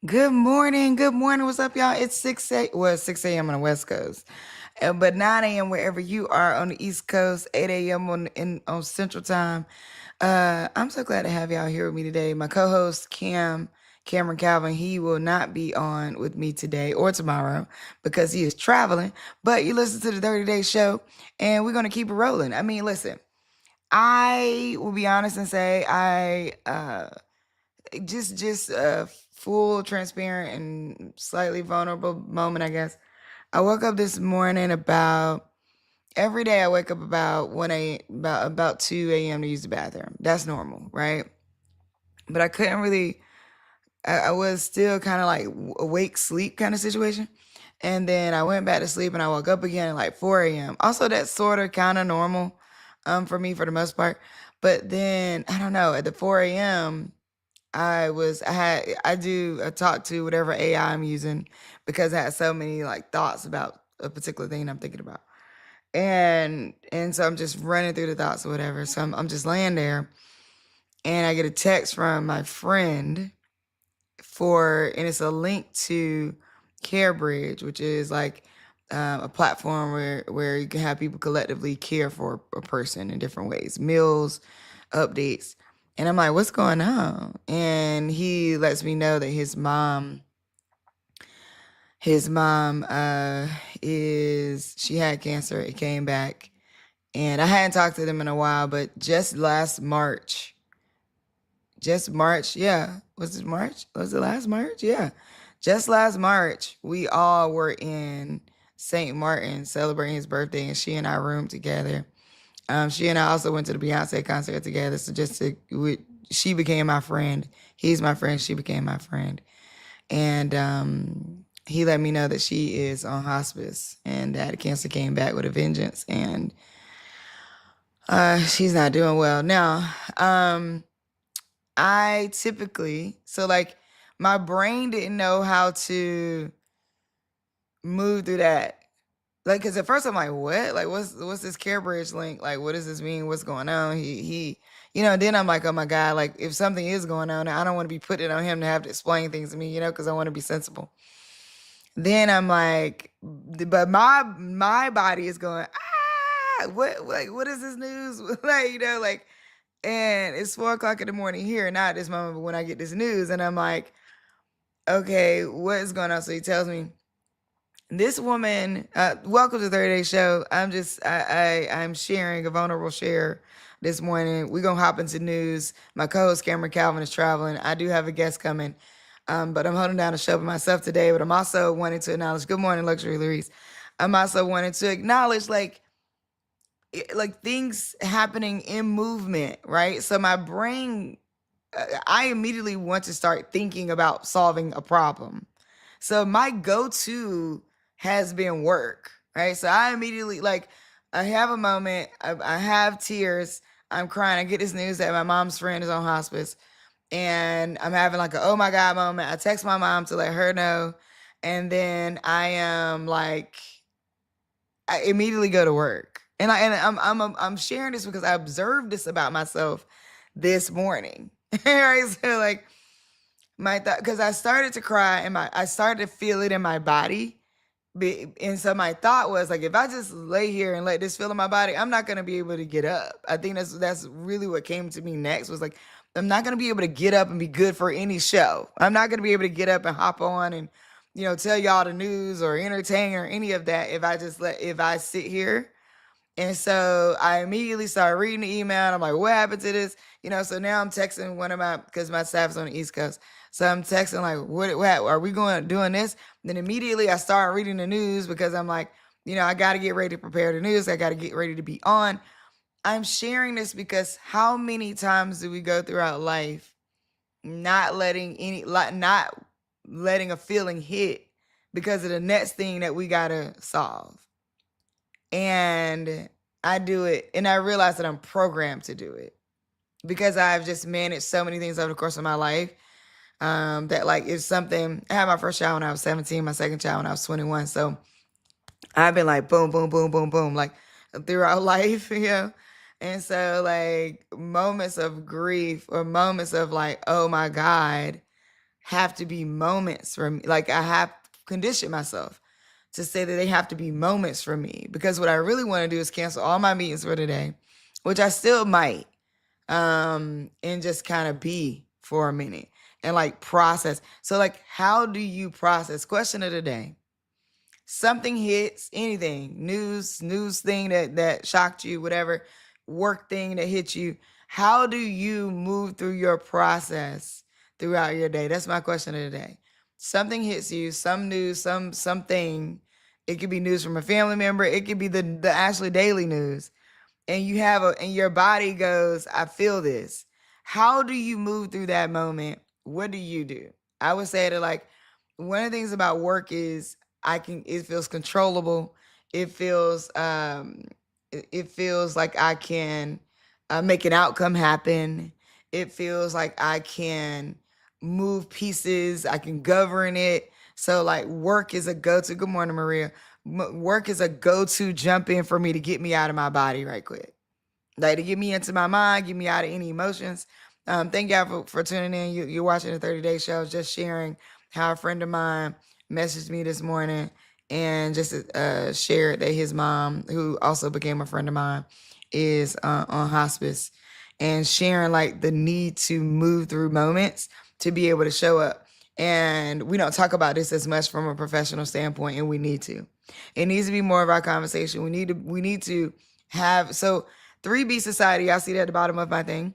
Good morning. Good morning. What's up, y'all? It's 6 a.m. on the West Coast. But 9 a.m. wherever you are on the East Coast, 8 a.m. on Central Time. I'm so glad to have y'all here with me today. My co-host Cameron Calvin, he will not be on with me today or tomorrow because he is traveling. But you listen to the 30 Day Show, and we're gonna keep it rolling. I mean, listen, I will be honest and say just a full, transparent, and slightly vulnerable moment, I guess. I woke up this morning about every day. I wake up about 1 a about 2 a.m. to use the bathroom. That's normal, right? But I couldn't really. I was still kind of like awake sleep kind of situation. And then I went back to sleep and I woke up again at like 4 a.m. Also, that's sort of kind of normal for me for the most part. But then I don't know, at the 4 a.m. I talk to whatever AI I'm using because I had so many like thoughts about a particular thing I'm thinking about. And so I'm just running through the thoughts or whatever. So I'm just laying there and I get a text from my friend and it's a link to CareBridge, which is like a platform where you can have people collectively care for a person in different ways, meals, updates. And I'm like, what's going on? And he lets me know that his mom is she had cancer. It came back. And I hadn't talked to them in a while, but just March, yeah. Was it March? Was it last March? Yeah. Just last March, we all were in St. Martin celebrating his birthday, and she and I roomed together. She and I also went to the Beyonce concert together. So she became my friend. He's my friend. She became my friend. And he let me know that she is on hospice and that cancer came back with a vengeance, and she's not doing well now. I typically, so like my brain didn't know how to move through that. Like, cause at first I'm like, what? Like, what's this CareBridge link? Like, what does this mean? What's going on? Then I'm like, oh my God, like if something is going on, I don't want to be putting it on him to have to explain things to me, cause I want to be sensible. Then I'm like, but my body is going, what is this news? Like, and it's 4 o'clock in the morning here, not at this moment, but when I get this news, and I'm like, okay, what is going on? So he tells me, this woman, welcome to the 30 Day Show. I'm sharing a vulnerable share this morning. We're gonna hop into news. My co-host Cameron Calvin is traveling. I do have a guest coming, but I'm holding down the show by myself today. But I'm also wanting to acknowledge. Good morning, Luxury Louise. I'm also wanting to acknowledge like things happening in movement, right? So my brain, I immediately want to start thinking about solving a problem. So my go-to has been work, right? So I immediately I have a moment, I have tears, I'm crying. I get this news that my mom's friend is on hospice, and I'm having like a oh my God moment. I text my mom to let her know, and then I am like, I immediately go to work. I'm sharing this because I observed this about myself this morning. Right? So like my thought, because I started to cry and I started to feel it in my body. And so my thought was like, if I just lay here and let this feel in my body, I'm not gonna be able to get up. I think that's really what came to me next was like, I'm not gonna be able to get up and be good for any show. I'm not gonna be able to get up and hop on and tell y'all the news or entertain or any of that if I sit here. And so I immediately started reading the email. And I'm like, what happened to this? So now I'm texting because my staff's on the East Coast. So I'm texting like, what are we doing this? Then immediately I start reading the news because I'm like, I got to get ready to prepare the news. I got to get ready to be on. I'm sharing this because how many times do we go throughout life not letting a feeling hit because of the next thing that we got to solve? And I do it, and I realize that I'm programmed to do it because I've just managed so many things over the course of my life. That like if something, I had my first child when I was 17, my second child when I was 21. So I've been like boom, boom, boom, boom, boom, like throughout life. And so like moments of grief or moments of like, oh my God, have to be moments for me. Like I have conditioned myself to say that they have to be moments for me, because what I really want to do is cancel all my meetings for today, which I still might, and just kind of be for a minute and like process. So like, how do you process? Question of the day. Something hits, anything, news thing that shocked you, whatever, work thing that hit you. How do you move through your process throughout your day? That's my question of the day. Something hits you, some news, something. It could be news from a family member. It could be the actually daily news, and you have and your body goes, I feel this. How do you move through that moment? What do you do? I would say that, like, one of the things about work is it feels controllable. It feels it feels like I can make an outcome happen. It feels like I can move pieces. I can govern it. So like, work is a go-to. Good morning, Maria. Work is a go-to jump in for me to get me out of my body right quick, like to get me into my mind, get me out of any emotions. Thank y'all for tuning in. You're watching the 30-Day Show. I was just sharing how a friend of mine messaged me this morning and just shared that his mom, who also became a friend of mine, is on hospice, and sharing like the need to move through moments to be able to show up. And we don't talk about this as much from a professional standpoint, and we need to. It needs to be more of our conversation. We need to have, so 3B Society, y'all see that at the bottom of my thing,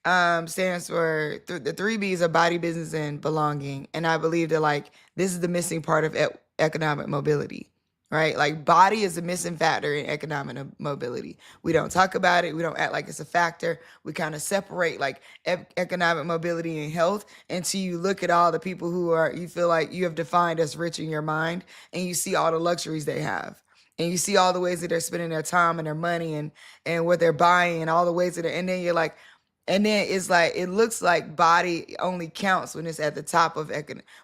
stands for the 3Bs are body, business, and belonging. And I believe that like this is the missing part of economic mobility, right? Like body is a missing factor in economic mobility. We don't talk about it. We don't act like it's a factor. We kind of separate like economic mobility and health until you look at all the people who you feel like you have defined as rich in your mind, and you see all the luxuries they have. And you see all the ways that they're spending their time and their money and what they're buying, and all the ways that and then you're like, and then it's like, it looks like body only counts when it's at the top of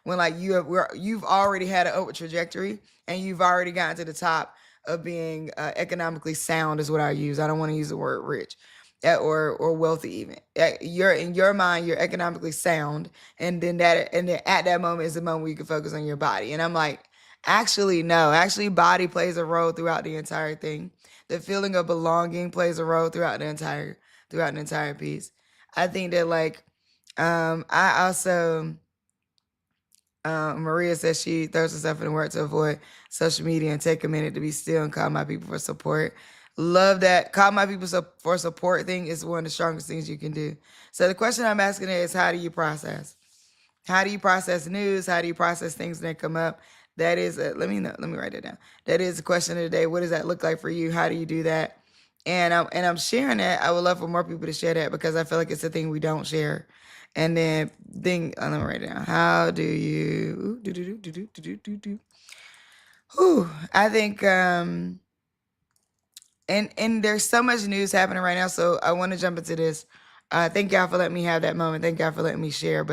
when like you've already had an upward trajectory, and you've already gotten to the top of being economically sound is what I use. I don't want to use the word rich or wealthy even. You're in your mind, you're economically sound, and then at that moment is the moment where you can focus on your body. And I'm like, actually, no. Actually, body plays a role throughout the entire thing. The feeling of belonging plays a role throughout the entire piece. I think that like, I also, Maria says she throws herself in the work to avoid social media and take a minute to be still and call my people for support. Love that. Call my people for support thing is one of the strongest things you can do. So the question I'm asking is, how do you process? How do you process news? How do you process things that come up? That is, let me write it down. That is the question of the day. What does that look like for you? How do you do that? And I'm sharing that. I would love for more people to share that, because I feel like it's a thing we don't share. And then let me write it down. How do you I think and there's so much news happening right now, so I want to jump into this. Thank y'all for letting me have that moment. Thank y'all for letting me share.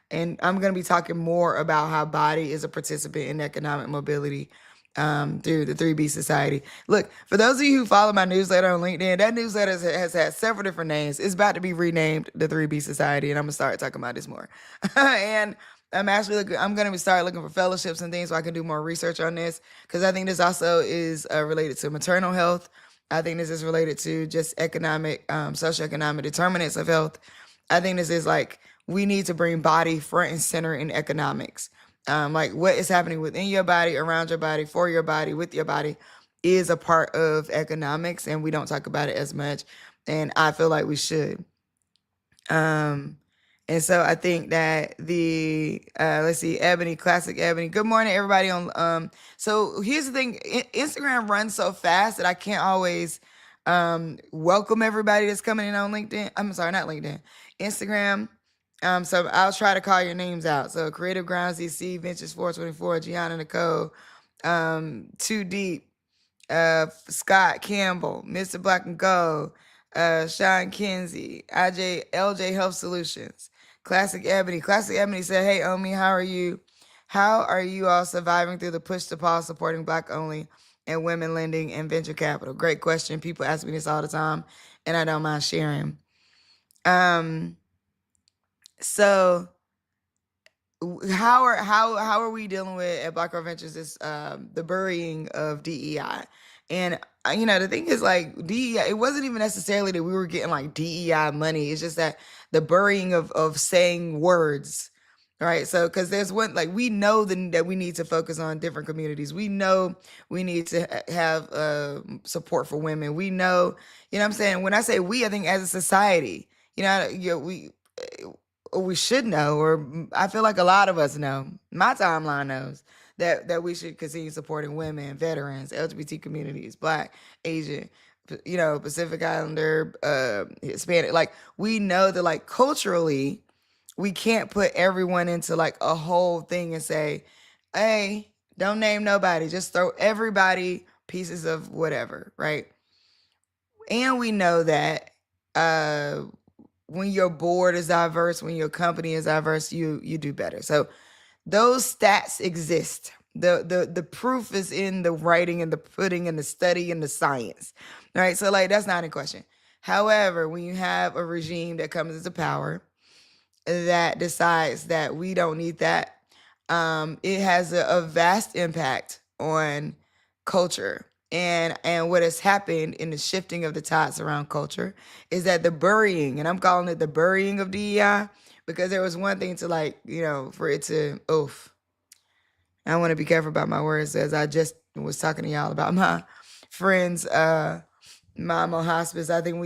And I'm going to be talking more about how body is a participant in economic mobility through the 3B Society. Look, for those of you who follow my newsletter on LinkedIn, that newsletter has had several different names. It's about to be renamed the 3B Society, and I'm going to start talking about this more. And I'm going to start looking for fellowships and things so I can do more research on this, because I think this also is related to maternal health. I think this is related to just socioeconomic determinants of health. I think this is like, we need to bring body front and center in economics. Like what is happening within your body, around your body, for your body, with your body is a part of economics, and we don't talk about it as much. And I feel like we should. And so I think that let's see, Ebony, classic Ebony. Good morning, everybody so here's the thing. Instagram runs so fast that I can't always welcome everybody that's coming in on LinkedIn. I'm sorry, not LinkedIn, Instagram. So I'll try to call your names out. So Creative Grounds DC, Ventures 424, Gianna Nicole, Too Deep, Scott Campbell, Mr. Black and Gold, Sean Kinsey, LJ Health Solutions, Classic Ebony. Classic Ebony said, "Hey Omi, how are you? How are you all surviving through the push to pause supporting Black only and women lending and venture capital?" Great question. People ask me this all the time, and I don't mind sharing. So how are we dealing with at Black Girl Ventures is the burying of DEI. And the thing is, like, DEI, it wasn't even necessarily that we were getting like DEI money. It's just that the burying of saying words, right? So because there's one, like, we know that we need to focus on different communities. We know we need to have support for women. We know, what I'm saying? When I say we, I think as a society, we should know, or I feel like a lot of us know. My timeline knows that we should continue supporting women, veterans, LGBT communities, Black, Asian, Pacific Islander, Hispanic. Like, we know that, like, culturally, we can't put everyone into like a whole thing and say, hey, don't name nobody, just throw everybody pieces of whatever, right? And we know that uh when your board is diverse, when your company is diverse, you do better. So those stats exist. The proof is in the writing and the pudding and the study and the science. Right? So, like, that's not in question. However, when you have a regime that comes into power that decides that we don't need that, it has a vast impact on culture. And what has happened in the shifting of the tides around culture is that the burying, and I'm calling it the burying of DEI, because there was one thing to, like, for it to, oof. I want to be careful about my words, as I just was talking to y'all about my friend's mom on hospice. I think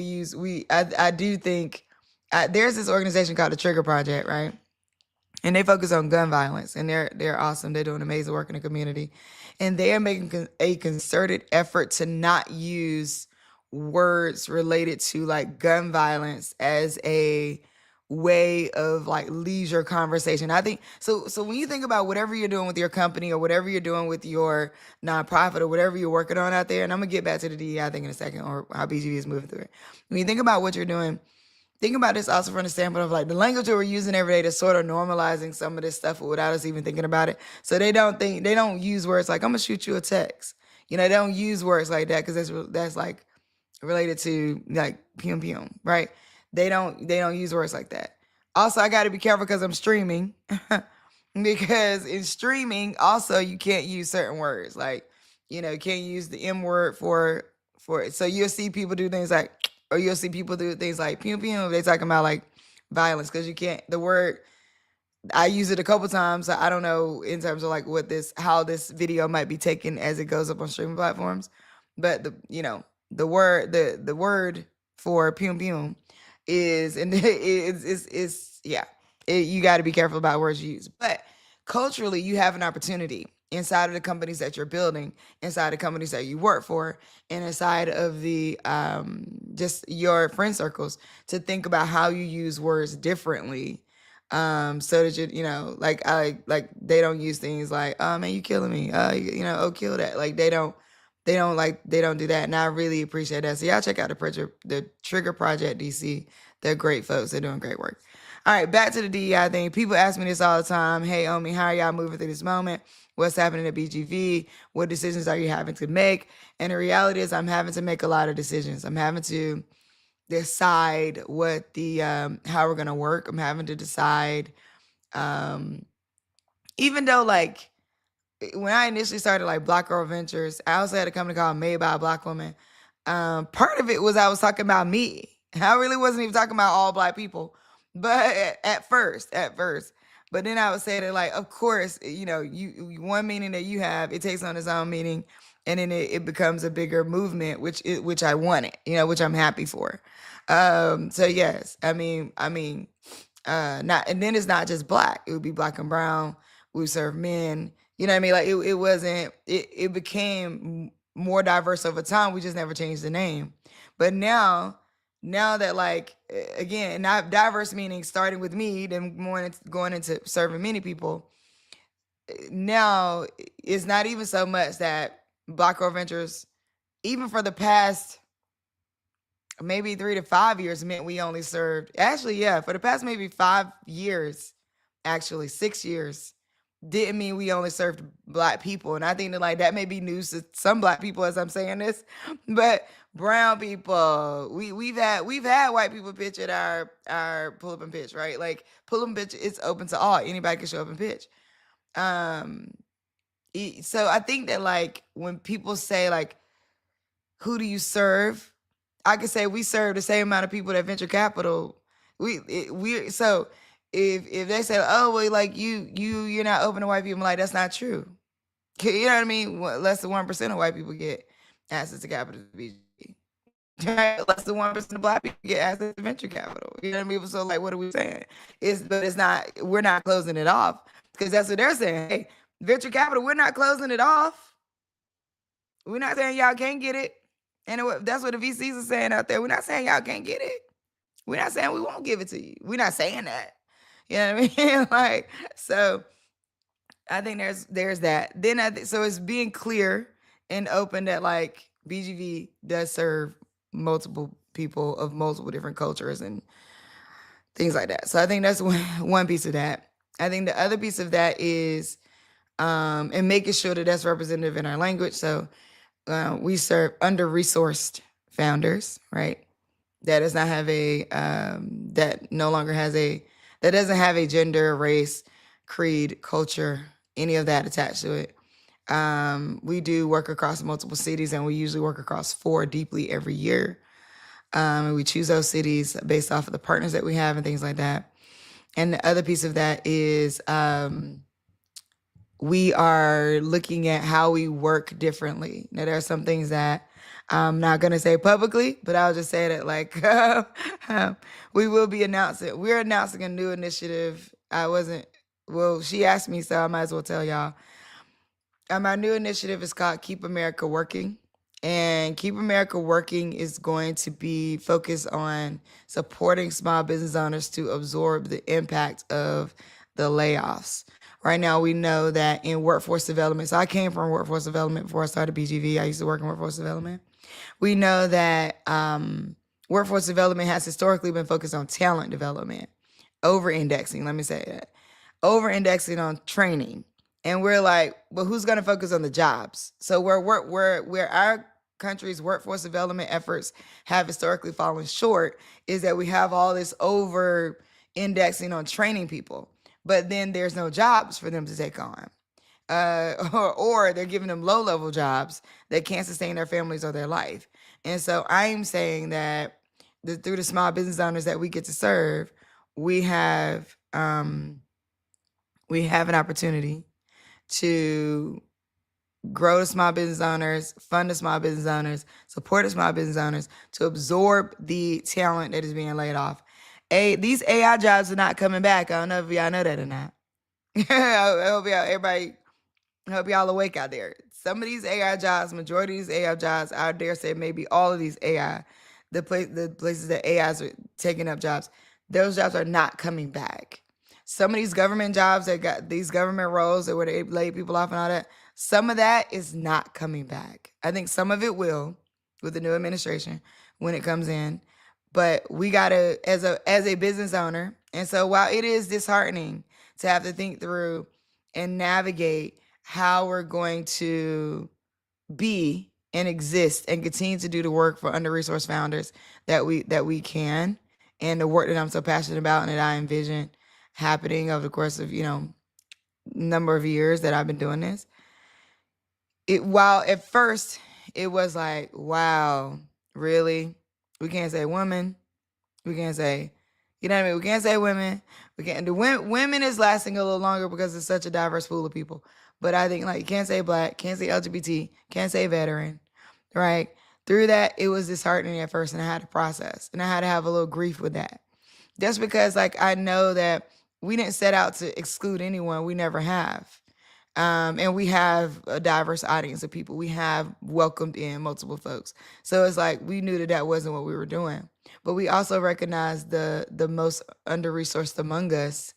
I do think there's this organization called the Trigger Project, right? And they focus on gun violence, and they're awesome. They're doing amazing work in the community, and they are making a concerted effort to not use words related to like gun violence as a way of like leisure conversation. I think so. So when you think about whatever you're doing with your company or whatever you're doing with your nonprofit or whatever you're working on out there, and I'm gonna get back to the DEI thing in a second, or how BGV is moving through it. When you think about what you're doing, think about this also from the standpoint of like the language that we're using every day to sort of normalizing some of this stuff without us even thinking about it. So they don't use words like, I'm gonna shoot you a text. They don't use words like that because that's like related to like pium pium, right? They don't use words like that. Also, I got to be careful because I'm streaming, because in streaming also you can't use certain words, like, you can't use the M word for it. So you'll see people do things like, or you'll see people do things like pium pium. They talking about like violence because you can't. The word, I use it a couple times. So I don't know in terms of like how this video might be taken as it goes up on streaming platforms, but the word for pium pium is, and it's yeah. You got to be careful about words you use, but culturally, you have an opportunity inside of the companies that you're building, inside the companies that you work for, and inside of the just your friend circles, to think about how you use words differently, so that like, they don't use things like, oh man, you killing me, oh, kill that. Like, they don't do that, and I really appreciate that. So y'all check out the Trigger Project DC. They're great folks. They're doing great work. All right, back to the DEI thing. People ask me this all the time. Hey, Omi, how are y'all moving through this moment? What's happening at BGV? What decisions are you having to make? And the reality is, I'm having to make a lot of decisions. I'm having to decide what the how we're gonna work. I'm having to decide, even though, like, when I initially started like Black Girl Ventures, I also had a company called Made by a Black Woman. Part of it was I was talking about me. I really wasn't even talking about all Black people, but at first, but then I would say that, like, of course, one meaning that you have, it takes on its own meaning, and then it becomes a bigger movement, which I wanted, which I'm happy for. So yes, not, and then it's not just Black. It would be Black and brown. We serve men. You know what I mean? Like, it wasn't. It became more diverse over time. We just never changed the name. But now that, like, again, not diverse meaning starting with me, then more going into serving many people. Now it's not even so much that Black Girl Ventures, even for the past maybe 3 to 5 years, meant we only served, actually, yeah, for the past maybe 5 years, actually 6 years, didn't mean we only served black people. And I think that like that may be news to some black people as I'm saying this, but brown people, we've had white people pitch at our pull up and pitch, right? Like pull up and pitch, it's open to all. Anybody can show up and pitch. Um, so I think that like when people say like, who do you serve? I could say we serve the same amount of people that venture capital. We so if they say, oh well, like you're not open to white people, I'm like that's not true. You know what I mean? Less than 1% of white people get access to capital BG. Right? Less than 1% of black people get access to venture capital. You know what I mean? So like, what are we saying? It's not. We're not closing it off because that's what they're saying. Hey, venture capital, we're not closing it off. We're not saying y'all can't get it. And that's what the VCs are saying out there. We're not saying y'all can't get it. We're not saying we won't give it to you. We're not saying that. You know what I mean? Like, so I think there's that. Then so it's being clear and open that like BGV does serve multiple people of multiple different cultures and things like that. So I think that's one piece of that. I think the other piece of that is and making sure that that's representative in our language. So we serve under-resourced founders, right? That does not have that no longer has that doesn't have a gender, race, creed, culture, any of that attached to it. We do work across multiple cities, and we usually work across 4 deeply every year. And we choose those cities based off of the partners that we have and things like that. And the other piece of that is we are looking at how we work differently. Now, there are some things that I'm not going to say publicly, but I'll just say that like we will be announcing. We're announcing a new initiative. She asked me, so I might as well tell y'all. Our new initiative is called Keep America Working. And Keep America Working is going to be focused on supporting small business owners to absorb the impact of the layoffs. Right now, we know that in workforce development, so I came from workforce development before I started BGV. I used to work in workforce development. We know that workforce development has historically been focused on talent development, over-indexing, let me say that, over-indexing on training. And we're like, well, who's going to focus on the jobs? So where our country's workforce development efforts have historically fallen short is that we have all this over-indexing on training people, but then there's no jobs for them to take on. Or they're giving them low-level jobs that can't sustain their families or their life. And so I'm saying that through the small business owners that we get to serve, we have an opportunity to grow the small business owners, fund the small business owners, support the small business owners, to absorb the talent that is being laid off. These AI jobs are not coming back. I don't know if y'all know that or not. I hope y'all awake out there. Some of these AI jobs, majority of these AI jobs, I dare say maybe all of these AI, the places that AIs are taking up jobs, those jobs are not coming back. Some of these government jobs that got these government roles that where they lay people off and all that, some of that is not coming back. I think some of it will with the new administration when it comes in. But we gotta, as a business owner, and so while it is disheartening to have to think through and navigate how we're going to be and exist and continue to do the work for under-resourced founders that we can, and the work that I'm so passionate about and that I envision happening over the course of number of years that I've been doing this. While at first it was like, wow, really? We can't say women. We can't say, you know what I mean? We can't say women. We can't do women is lasting a little longer because it's such a diverse pool of people. But I think like you can't say black, can't say LGBT, can't say veteran, right? Through that, it was disheartening at first, and I had to process, and I had to have a little grief with that. Just because like I know that we didn't set out to exclude anyone. We never have. And we have a diverse audience of people. We have welcomed in multiple folks. So it's like we knew that wasn't what we were doing. But we also recognize the most under-resourced among us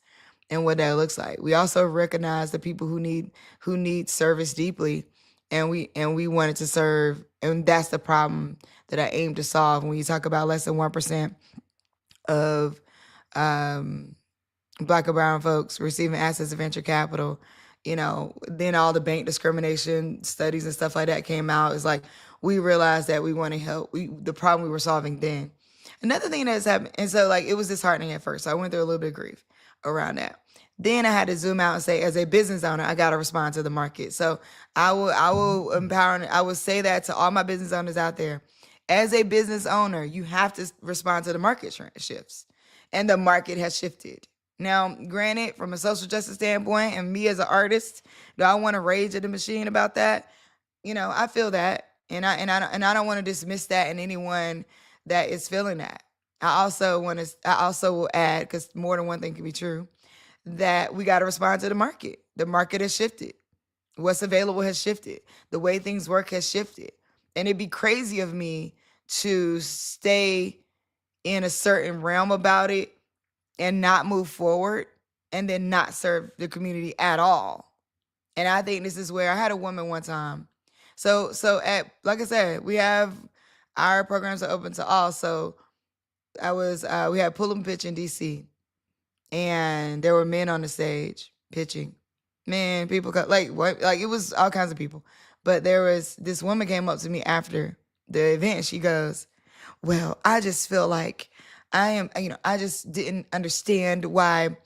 and what that looks like. We also recognize the people who need service deeply, and we wanted to serve, and that's the problem that I aim to solve. When you talk about less than 1% of Black or brown folks receiving access to venture capital, then all the bank discrimination studies and stuff like that came out. It's like we realized that we want to help. The problem we were solving then. Another thing that's happened, and so like it was disheartening at first. So I went through a little bit of grief around that. Then I had to zoom out and say, as a business owner, I got to respond to the market. So I will empower. I will say that to all my business owners out there. As a business owner, you have to respond to the market shifts, and the market has shifted. Now, granted, from a social justice standpoint, and me as an artist, do I want to rage at the machine about that? I feel that, and I don't want to dismiss that in anyone that is feeling that. I also will add, because more than one thing can be true, that we got to respond to the market. The market has shifted. What's available has shifted. The way things work has shifted. And it'd be crazy of me to stay in a certain realm about it and not move forward and then not serve the community at all. And I think this is where I had a woman one time. So at, like I said, we have our programs are open to all. So we had Pull 'em Pitch in DC, and there were men on the stage pitching. Man, people got like what? Like it was all kinds of people. But there was this woman came up to me after the event. She goes, "Well, I just feel like I just didn't understand why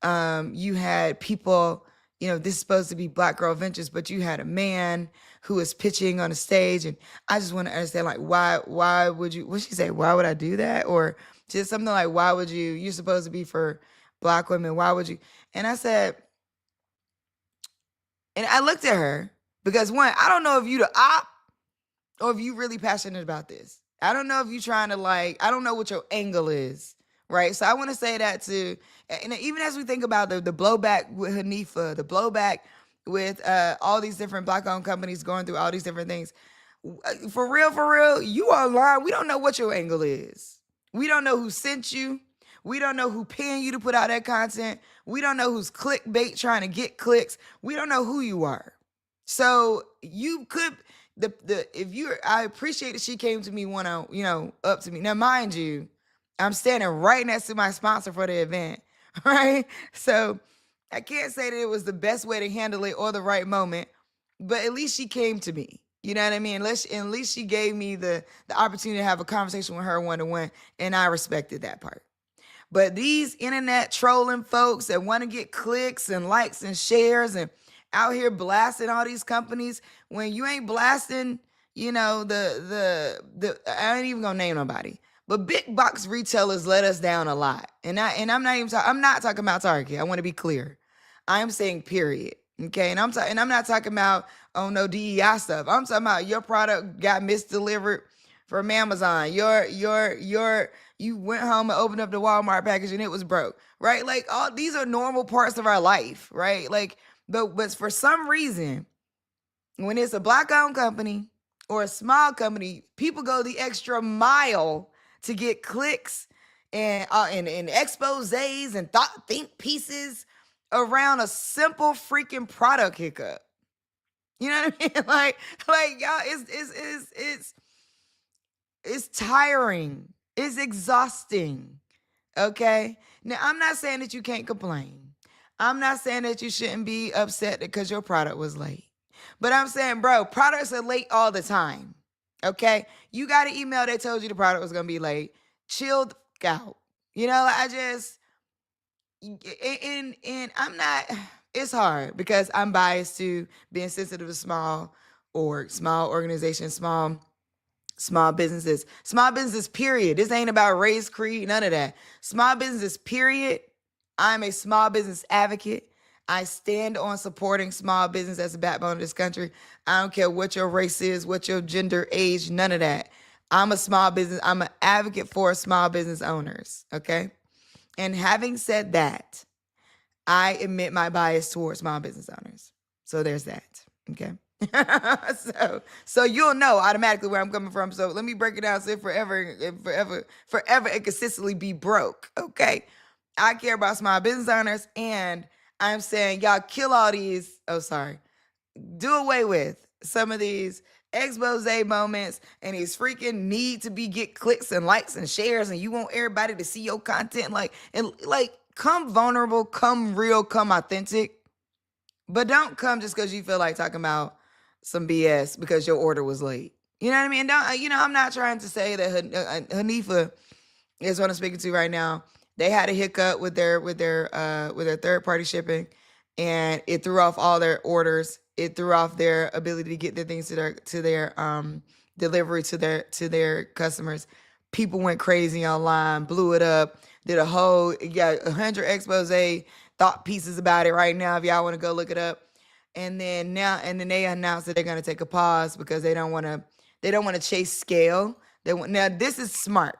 you had people, this is supposed to be Black Girl Ventures, but you had a man who was pitching on the stage, and I just want to understand, like, why would you, what'd she say, why would I do that? Or just something like, why would you're supposed to be for Black women, why would you?" And I said, and I looked at her, because one, I don't know if you the op or if you really passionate about this. I don't know if you trying to I don't know what your angle is, right? So I want to say that too. And even as we think about the blowback with Hanifa, the blowback with all these different Black-owned companies going through all these different things, for real, you online, we don't know what your angle is. We don't know who sent you. We don't know who paying you to put out that content. We don't know who's clickbait trying to get clicks. We don't know who you are. So you could I appreciate that she came to me up to me. Now, mind you, I'm standing right next to my sponsor for the event, right? So I can't say that it was the best way to handle it or the right moment, but at least she came to me. You know what I mean? At least she gave me the opportunity to have a conversation with her one-to-one, and I respected that part. But these internet trolling folks that want to get clicks and likes and shares and out here blasting all these companies, when you ain't blasting, I ain't even gonna name nobody, but big box retailers let us down a lot. And I'm not talking about Target. I want to be clear. I'm saying period. Okay. And I'm not talking about, oh no, DEI stuff. I'm talking about your product got misdelivered from Amazon. You went home and opened up the Walmart package and it was broke, right? Like all these are normal parts of our life, right? Like, but for some reason, when it's a Black-owned company or a small company, people go the extra mile to get clicks and exposés and think pieces around a simple freaking product hiccup. You know what I mean? Like y'all, it's tiring. It's exhausting. Okay? Now, I'm not saying that you can't complain. I'm not saying that you shouldn't be upset because your product was late. But I'm saying, bro, products are late all the time. Okay? You got an email that told you the product was going to be late. Chilled out. And I'm not, it's hard because I'm biased to being sensitive to small organizations, small businesses, period. This ain't about race, creed, none of that. Small businesses, period. I'm a small business advocate. I stand on supporting small business as a backbone of this country. I don't care what your race is, what your gender, age, none of that. I'm an advocate for small business owners, okay? And having said that, I admit my bias towards small business owners. So there's that, okay? so you'll know automatically where I'm coming from. So let me break it down so forever and consistently be broke. Okay. I care about small business owners, and I'm saying y'all kill all these. Do away with some of these expose moments and these freaking need to get clicks and likes and shares, and you want everybody to see your content. Come vulnerable, come real, come authentic But don't come just because you feel like talking about some BS because your order was late. You know what I mean? Don't, I'm not trying to say that Hanifa is what I'm speaking to right now. They had a hiccup with their third party shipping, and it threw off all their orders. It threw off their ability to get their things to their delivery to their customers. People went crazy online, blew it up, did a whole got 100 expose thought pieces about it right now if y'all want to go look it up. And then they announced that they're going to take a pause because they don't want to chase scale. Now this is smart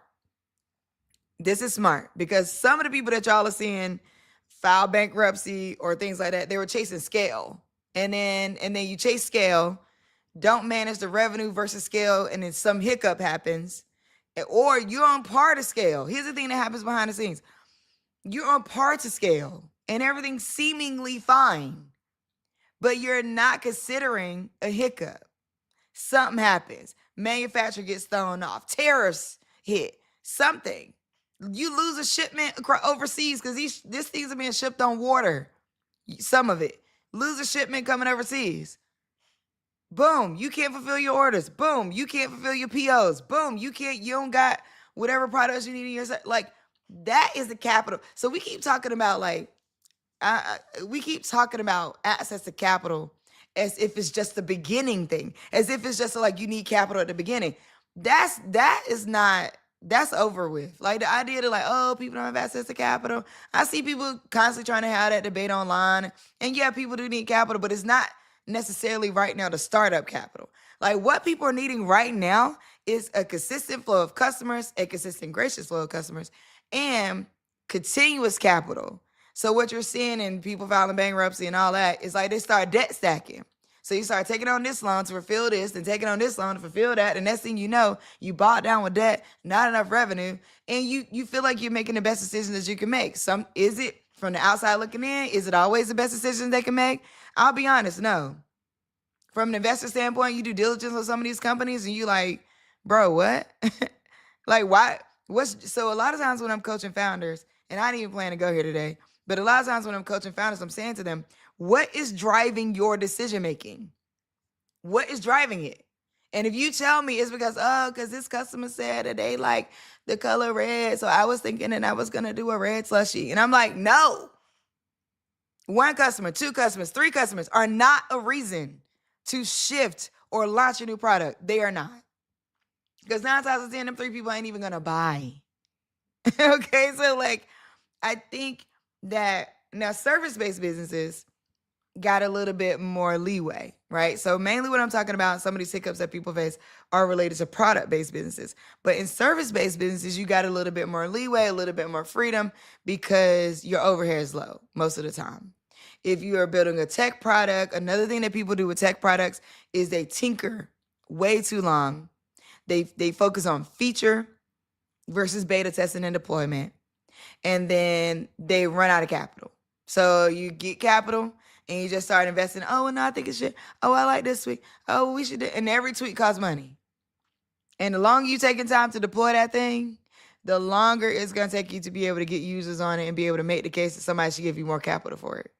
because some of the people that y'all are seeing file bankruptcy or things like that, they were chasing scale. And then you chase scale, don't manage the revenue versus scale, and then some hiccup happens. Or you're on par to scale. Here's the thing that happens behind the scenes. You're on par to scale and everything's seemingly fine, but you're not considering a hiccup. Something happens. Manufacturer gets thrown off. Tariffs hit. Something. You lose a shipment overseas because these things are being shipped on water. Some of it. Lose a shipment coming overseas. Boom, you can't fulfill your orders. Boom, you can't fulfill your POs. Boom, you don't got whatever products you need in your like that is the capital. So we keep talking about we keep talking about access to capital as if it's just the beginning thing, as if it's just like you need capital at the beginning. That's over with. Like the idea that oh, people don't have access to capital. I see people constantly trying to have that debate online. And yeah, people do need capital, but it's not necessarily right now the startup capital. Like what people are needing right now is a consistent flow of customers, a consistent gracious flow of customers, and continuous capital. So what you're seeing in people filing bankruptcy and all that is like they start debt stacking. So you start taking on this loan to fulfill this, and taking on this loan to fulfill that. And next thing you know, you bought down with debt, not enough revenue, and you feel like you're making the best decisions that you can make. Is it from the outside looking in? Is it always the best decisions they can make? I'll be honest, no. From an investor standpoint, you do diligence on some of these companies, and you like, bro, what? Like why? So a lot of times when I'm coaching founders, and I didn't even plan to go here today, but a lot of times when I'm coaching founders, I'm saying to them, what is driving your decision making? What is driving it? And if you tell me it's because this customer said that they like the color red, so I was thinking that I was going to do a red slushie. And I'm like, no. One customer, two customers, three customers are not a reason to shift or launch a new product. They are not. Because 9 times out of 10, them 3 people ain't even going to buy. Okay, so I think that now service-based businesses got a little bit more leeway, right? So mainly what I'm talking about, some of these hiccups that people face are related to product-based businesses. But in service-based businesses, you got a little bit more leeway, a little bit more freedom because your overhead is low most of the time. If you are building a tech product, another thing that people do with tech products is they tinker way too long. They focus on feature versus beta testing and deployment. And then they run out of capital. So you get capital and you just start investing. Oh, well, no, I think it should. Oh, I like this tweak. Oh, we should do. And every tweak costs money. And the longer you taking time to deploy that thing, the longer it's going to take you to be able to get users on it and be able to make the case that somebody should give you more capital for it.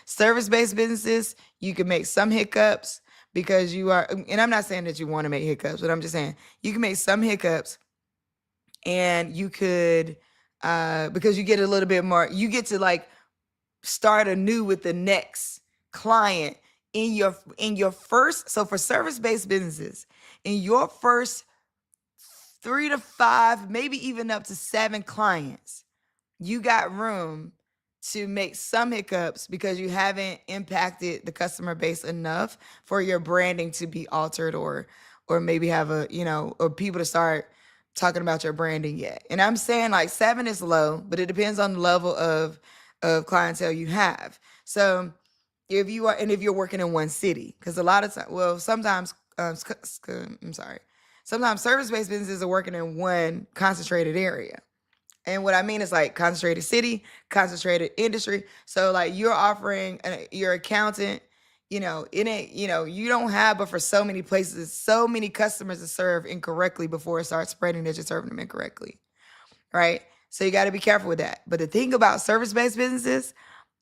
Service-based businesses, you can make some hiccups because you are, and I'm not saying that you want to make hiccups, but I'm just saying you can make some hiccups and you could, because you get a little bit more, you get to start anew with the next client in your first. So for service-based businesses, in your first 3 to 5, maybe even up to 7 clients, you got room to make some hiccups because you haven't impacted the customer base enough for your branding to be altered or maybe have or people to start talking about your branding yet. And I'm saying 7 is low, but it depends on the level of clientele you have. So if you're working in one city, because a lot of times, sometimes service-based businesses are working in one concentrated area. And what I mean is concentrated city, concentrated industry. So you're offering your accountant, it ain't, you don't have, but for so many places, so many customers to serve incorrectly before it starts spreading that you're serving them incorrectly. Right. So you got to be careful with that. But the thing about service-based businesses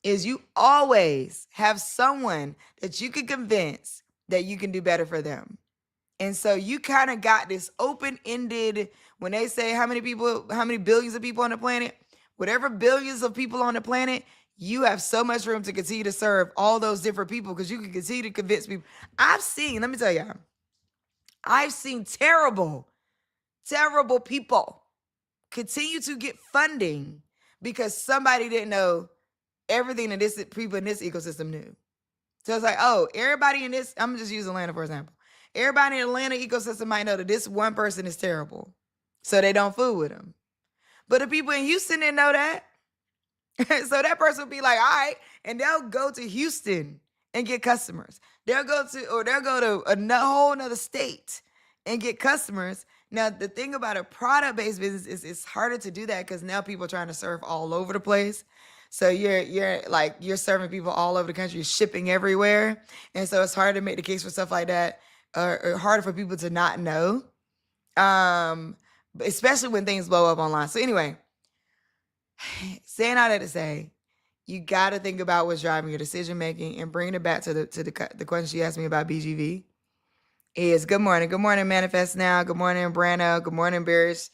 is you always have someone that you can convince that you can do better for them. And so you kind of got this open-ended, when they say how many billions of people on the planet, whatever billions of people on the planet, you have so much room to continue to serve all those different people because you can continue to convince people. Let me tell y'all, I've seen terrible people continue to get funding because somebody didn't know everything that this people in this ecosystem knew. So it's like, oh, everybody in this, I'm just using Atlanta for example. Everybody in the Atlanta ecosystem might know that this one person is terrible, so they don't fool with them. But the people in Houston didn't know that. So that person will be like, all right, and they'll go to Houston and get customers. They'll go to a whole nother state and get customers. Now, the thing about a product-based business is it's harder to do that because now people are trying to serve all over the place. So you're serving people all over the country, you're shipping everywhere. And so it's hard to make the case for stuff like that, or harder for people to not know. Especially when things blow up online. So anyway, saying all that to say, you got to think about what's driving your decision making and bringing it back to the question she asked me about BGV. Is good morning, Manifest Now. Good morning, Brano. Good morning, Barris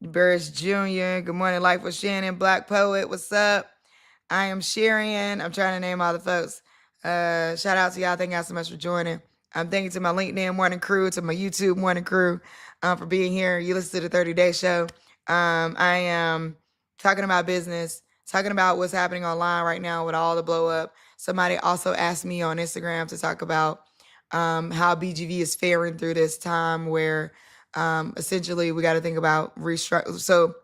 Jr. Good morning, Life with Shannon, Black Poet. What's up? I am Sharian. I'm trying to name all the folks. Shout out to y'all. Thank y'all so much for joining. I'm thanking to my LinkedIn morning crew, to my YouTube morning crew, for being here. You listen to the 30-Day Show. I am talking about business, talking about what's happening online right now with all the blow up. Somebody also asked me on Instagram to talk about how BGV is faring through this time where essentially we got to think about restructure. So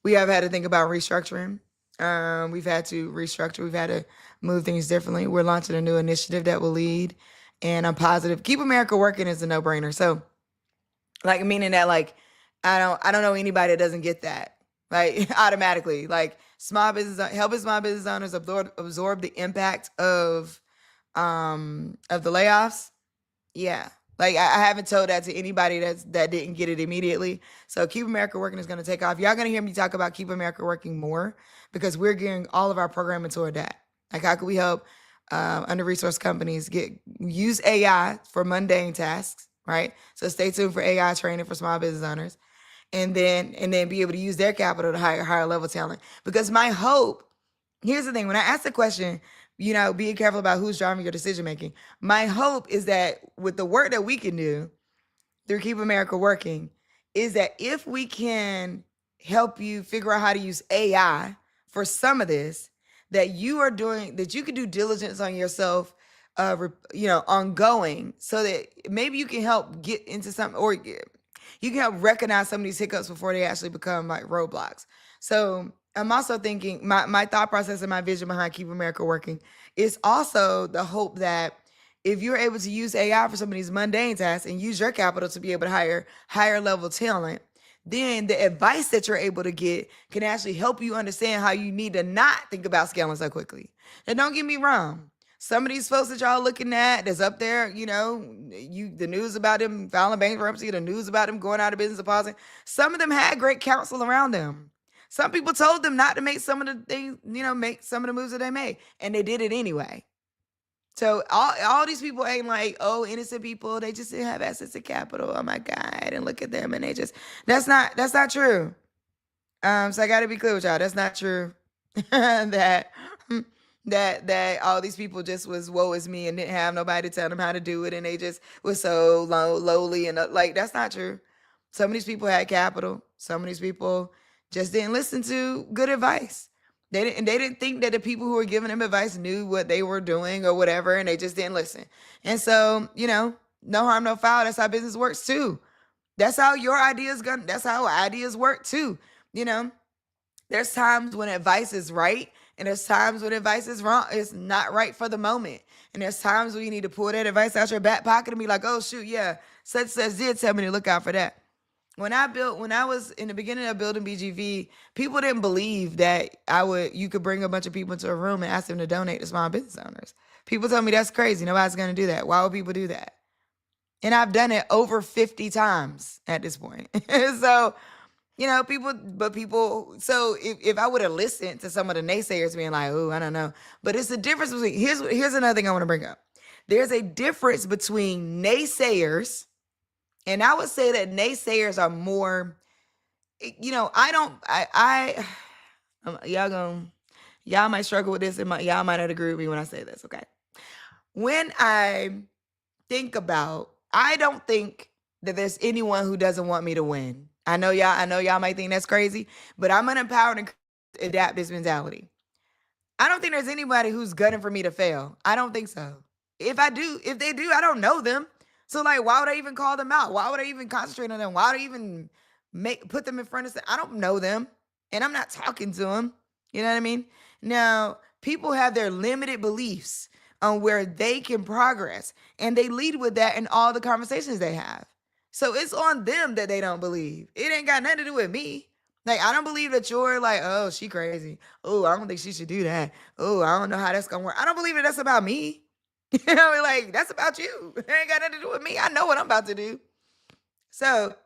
we have had to think about restructuring. We've had to restructure. We've had to move things differently. We're launching a new initiative that will lead, and I'm positive. Keep America Working is a no-brainer. So, like, meaning that, like, I don't know anybody that doesn't get that, like, automatically. Like, helping small business owners absorb the impact of the layoffs. Yeah. Like, I haven't told that to anybody that didn't get it immediately. So Keep America Working is going to take off. Y'all going to hear me talk about Keep America Working more because we're gearing all of our programming toward that. Like, how can we help under-resourced companies use AI for mundane tasks, right? So stay tuned for AI training for small business owners, and then be able to use their capital to hire higher level talent. Because my hope, here's the thing, when I ask the question, being careful about who's driving your decision making. My hope is that with the work that we can do through Keep America Working, is that if we can help you figure out how to use AI for some of this, that you can do diligence on yourself, ongoing, so that maybe you can help get into something, or you can help recognize some of these hiccups before they actually become like roadblocks. So I'm also thinking, my thought process and my vision behind Keep America Working is also the hope that if you're able to use AI for some of these mundane tasks and use your capital to be able to hire higher level talent, then the advice that you're able to get can actually help you understand how you need to not think about scaling so quickly. And don't get me wrong, some of these folks that y'all looking at that's up there, the news about them filing bankruptcy, the news about them going out of business, pausing, some of them had great counsel around them. Some people told them not to make some of the things, make some of the moves that they made, and they did it anyway. So all these people ain't like, oh, innocent people, they just didn't have access to capital. Oh my God, and look at them, and that's not true. So I got to be clear with y'all. That's not true. that all these people just was woe is me and didn't have nobody to tell them how to do it, and they just was so lowly and like that's not true. Some of these people had capital. Some of these people just didn't listen to good advice. They didn't think that the people who were giving them advice knew what they were doing or whatever, and they just didn't listen. And so, no harm, no foul. That's how business works too. That's how that's how ideas work too. There's times when advice is right, and there's times when advice is wrong. It's not right for the moment. And there's times when you need to pull that advice out your back pocket and be like, oh shoot, yeah, such did tell me to look out for that. When I was in the beginning of building BGV, people didn't believe that you could bring a bunch of people into a room and ask them to donate to small business owners. People told me that's crazy. Nobody's going to do that. Why would people do that? And I've done it over 50 times at this point. So People, so if I would have listened to some of the naysayers being like, oh, I don't know. But it's the difference between, here's another thing I want to bring up. There's a difference between naysayers, and I would say that naysayers are more, I don't, y'all might struggle with this, and y'all might not agree with me when I say this, okay? When I I don't think that there's anyone who doesn't want me to win. I know y'all might think that's crazy, but I'm an empowered and adapt this mentality. I don't think there's anybody who's gunning for me to fail. I don't think so. If they do, I don't know them. So like, why would I even call them out? Why would I even concentrate on them? Why would I even put them in front of? I don't know them, and I'm not talking to them. You know what I mean? Now, people have their limited beliefs on where they can progress, and they lead with that in all the conversations they have. So it's on them that they don't believe. It ain't got nothing to do with me. Like, I don't believe that you're like, oh, she crazy. Oh, I don't think she should do that. Oh, I don't know how that's gonna work. I don't believe that that's about me. Like, that's about you. It ain't got nothing to do with me. I know what I'm about to do. So,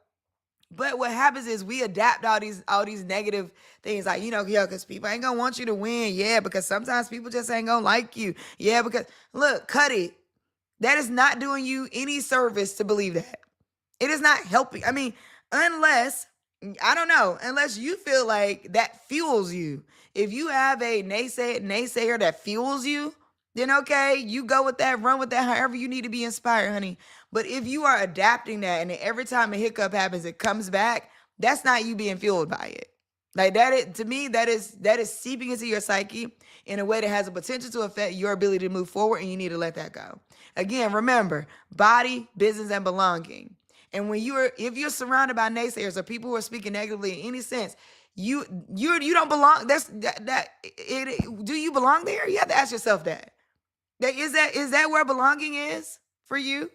but what happens is we adapt all these negative things, like, because people ain't gonna want you to win. Yeah, because sometimes people just ain't gonna like you. Yeah, because look, cut it. That is not doing you any service to believe that. It is not helping. I mean, unless, I don't know, unless you feel like that fuels you. If you have a naysayer that fuels you, then okay, you go with that, run with that, however you need to be inspired, honey. But if you are adapting that, and every time a hiccup happens, it comes back, that's not you being fueled by it. Like, to me, that is seeping into your psyche in a way that has a potential to affect your ability to move forward, and you need to let that go. Again, remember, body, business, and belonging. And if you're surrounded by naysayers or people who are speaking negatively in any sense, you don't belong. Do you belong there? You have to ask yourself that. Is that where belonging is for you?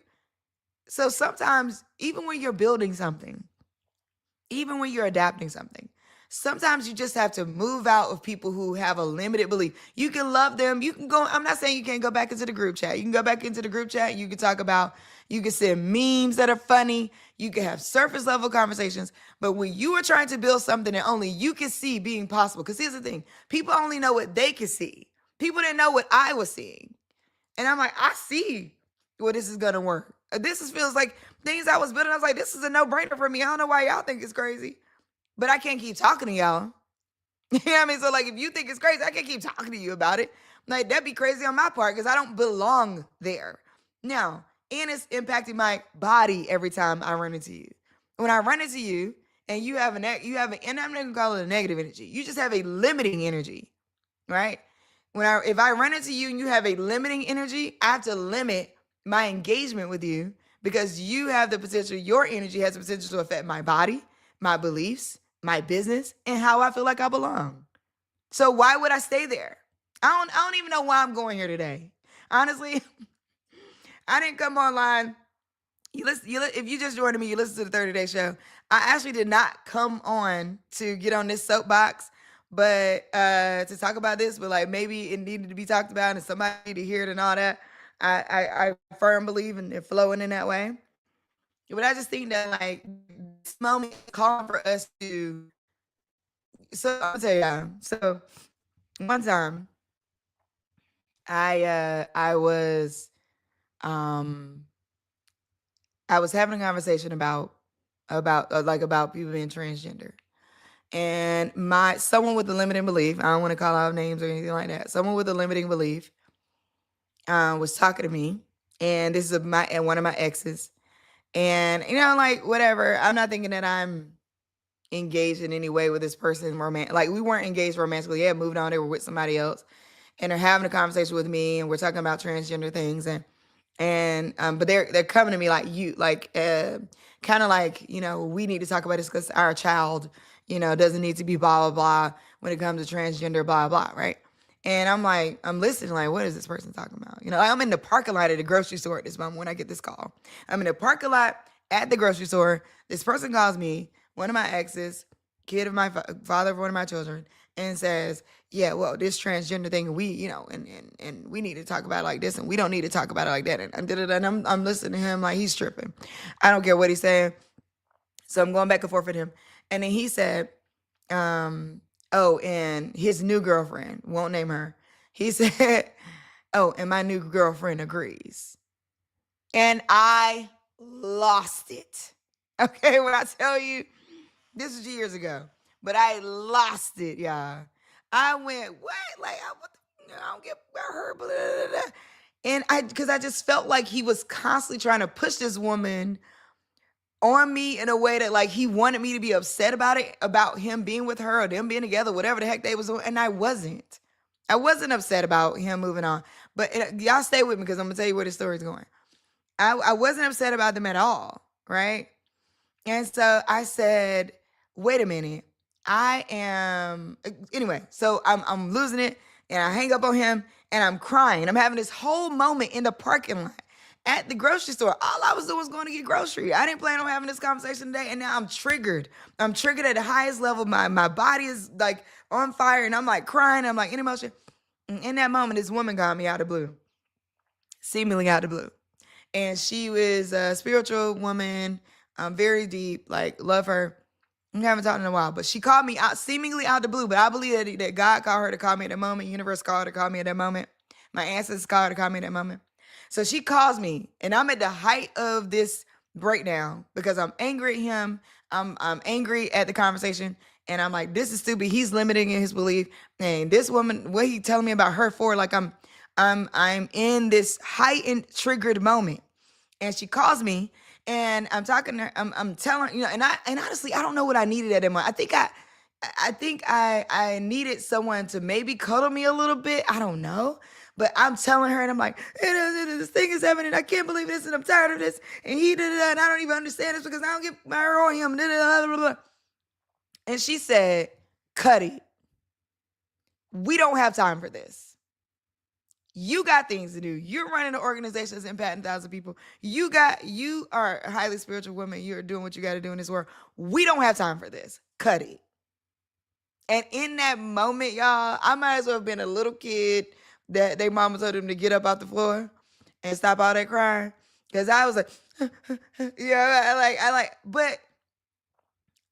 So sometimes, even when you're building something, even when you're adapting something, sometimes you just have to move out of people who have a limited belief. You can love them. You can go. I'm not saying you can't go back into the group chat. You can go back into the group chat. You can talk about, you can send memes that are funny. You can have surface level conversations. But when you are trying to build something that only you can see being possible, because here's the thing, people only know what they can see. People didn't know what I was seeing. And I'm like, I see where this is going to work. Feels like things I was building. I was like, this is a no-brainer for me. I don't know why y'all think it's crazy, but I can't keep talking to y'all. You know what I mean? So like, if you think it's crazy, I can't keep talking to you about it. Like, that'd be crazy on my part because I don't belong there. Now, and it's impacting my body every time I run into you. When I run into you and you have and I'm not gonna call it a negative energy. You just have a limiting energy, right? If I run into you and you have a limiting energy, I have to limit my engagement with you because you have the potential, your energy has the potential to affect my body, my beliefs, my business, and how I feel like I belong. So why would I stay there? I don't even know why I'm going here today. Honestly, I didn't come online. If you just joined me, you listen to the 30-day show. I actually did not come on to get on this soapbox, but to talk about this, but like maybe it needed to be talked about and somebody needed to hear it and all that. I firm believe in it flowing in that way. But I just think that like this moment calling for us to. So I'll tell you. So one time, I was um I was having a conversation about people being transgender. And someone with a limiting belief, I don't want to call out names or anything like that. Someone with a limiting belief was talking to me, and this is one of my exes. And like whatever, I'm not thinking that I'm engaged in any way with this person like we weren't engaged romantically. Yeah, moved on, they were with somebody else. And they're having a conversation with me, and we're talking about transgender things, but they're coming to me like kind of like, we need to talk about this because our child, doesn't need to be blah, blah, blah when it comes to transgender, blah, blah, right? And I'm listening like, what is this person talking about? I'm in the parking lot at the grocery store at this moment when I get this call. I'm in the parking lot at the grocery store. This person calls me, one of my exes, kid of my father of one of my children, and says, yeah, well, this transgender thing, we, and we need to talk about it like this, and we don't need to talk about it like that. And I'm listening to him like he's tripping. I don't care what he's saying. So I'm going back and forth with him. And then he said, oh, and his new girlfriend, won't name her. He said, oh, and my new girlfriend agrees. And I lost it. Okay, when I tell you, this was years ago, but I lost it, y'all. I went, what? Like, I don't get her, blah, blah, blah. And because I just felt like he was constantly trying to push this woman on me in a way that like he wanted me to be upset about it, about him being with her or them being together, whatever the heck they was doing. And I wasn't. I wasn't upset about him moving on. But y'all stay with me because I'm going to tell you where the story's going. I wasn't upset about them at all, right? And so I said, wait a minute. I am anyway, so I'm losing it and I hang up on him and I'm crying. I'm having this whole moment in the parking lot at the grocery store. All I was doing was going to get grocery. I didn't plan on having this conversation today, and now I'm triggered. I'm triggered at the highest level. My body is like on fire and I'm like crying. I'm like in emotion. And in that moment, this woman got me out of the blue, seemingly out of the blue. And she was a spiritual woman, very deep, like love her. I haven't talked in a while, but she called me out, seemingly out the blue. But I believe that God called her to call me at that moment. Universe called her to call me at that moment. My ancestors called her to call me at that moment. So she calls me, and I'm at the height of this breakdown because I'm angry at him. I'm angry at the conversation, and I'm like, this is stupid. He's limiting in his belief, and this woman, what he telling me about her for? Like I'm in this heightened, triggered moment. And she calls me and I'm talking to her, I'm telling her, and honestly, I don't know what I needed at that moment. I think I needed someone to maybe cuddle me a little bit. I don't know. But I'm telling her and I'm like, this thing is happening. I can't believe this and I'm tired of this. And and I don't even understand this because I don't get her or him. Blah, blah, blah. And she said, Cuddy, we don't have time for this. You got things to do. You're running an organization that's impacting thousands of people. You are a highly spiritual woman. You're doing what you got to do in this world. We don't have time for this. Cut it. And in that moment, y'all, I might as well have been a little kid that their mama told them to get up off the floor and stop all that crying. Because I was like, but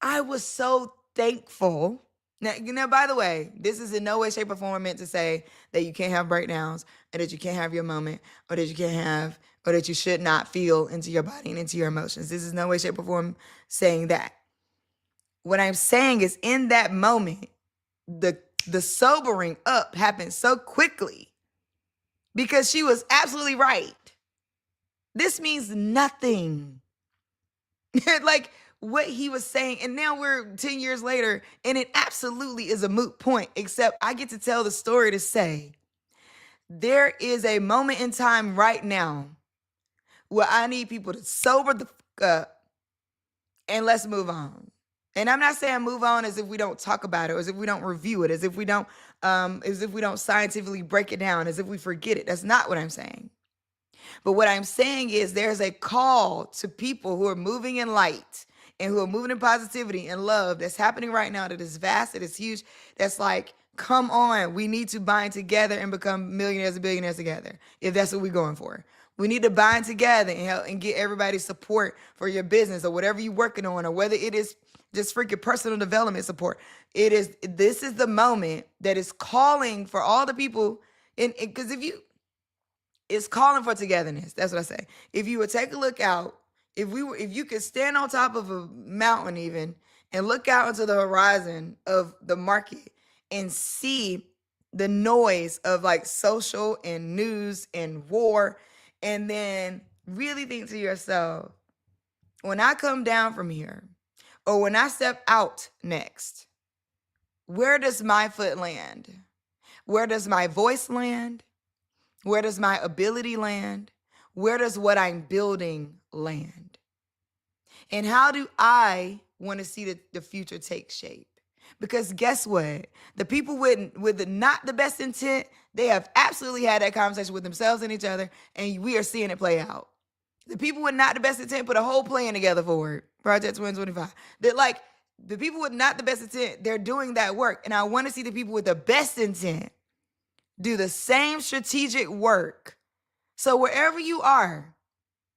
I was so thankful. Now, by the way, this is in no way, shape, or form meant to say that you can't have breakdowns or that you can't have your moment or that you can't have or that you should not feel into your body and into your emotions. This is no way, shape, or form saying that. What I'm saying is in that moment, the sobering up happened so quickly because she was absolutely right. This means nothing. Like, what he was saying, and now we're 10 years later, and it absolutely is a moot point, except I get to tell the story to say, there is a moment in time right now where I need people to sober the fuck up and let's move on. And I'm not saying move on as if we don't talk about it, or as if we don't review it, as if we don't scientifically break it down, as if we forget it. That's not what I'm saying. But what I'm saying is there's a call to people who are moving in light and who are moving in positivity and love that's happening right now that is vast, that is huge, that's like, come on, we need to bind together and become millionaires and billionaires together, if that's what we're going for. We need to bind together and help and get everybody support for your business or whatever you're working on, or whether it is just freaking personal development support. This is the moment that is calling for all the people, because it's calling for togetherness. That's what I say. If you would take a look out, if you could stand on top of a mountain even and look out into the horizon of the market and see the noise of like social and news and war, and then really think to yourself, when I come down from here, or when I step out next, where does my foot land? Where does my voice land? Where does my ability land? Where does what I'm building land? And how do I want to see the future take shape? Because guess what? The people with not the best intent, they have absolutely had that conversation with themselves and each other, and we are seeing it play out. The people with not the best intent put a whole plan together for it. Project 2025. The people with not the best intent, they're doing that work. And I want to see the people with the best intent do the same strategic work. So wherever you are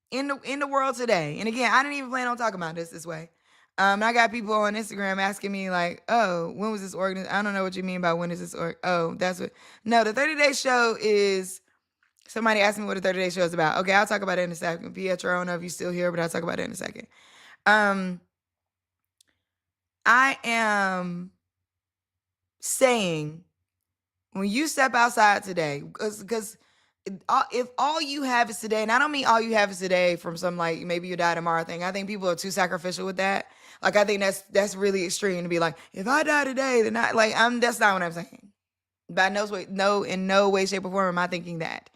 in the world today, and again, I didn't even plan on talking about this way. I got people on Instagram asking me like, "Oh, when was this organized? I don't know what you mean by when is this oh, that's what. No, the 30-day show is somebody asked me what a 30-day show is about. Okay, I'll talk about it in a second. Pietro, I don't know if you're still here, but I'll talk about it in a second. Um, I am saying when you step outside today, because if all you have is today, and I don't mean all you have is today from some like maybe you die tomorrow thing. I think people are too sacrificial with that. Like I think that's really extreme to be like, if I die today, then I like I'm that's not what I'm saying. By no way, no, in no way, shape, or form am I thinking that.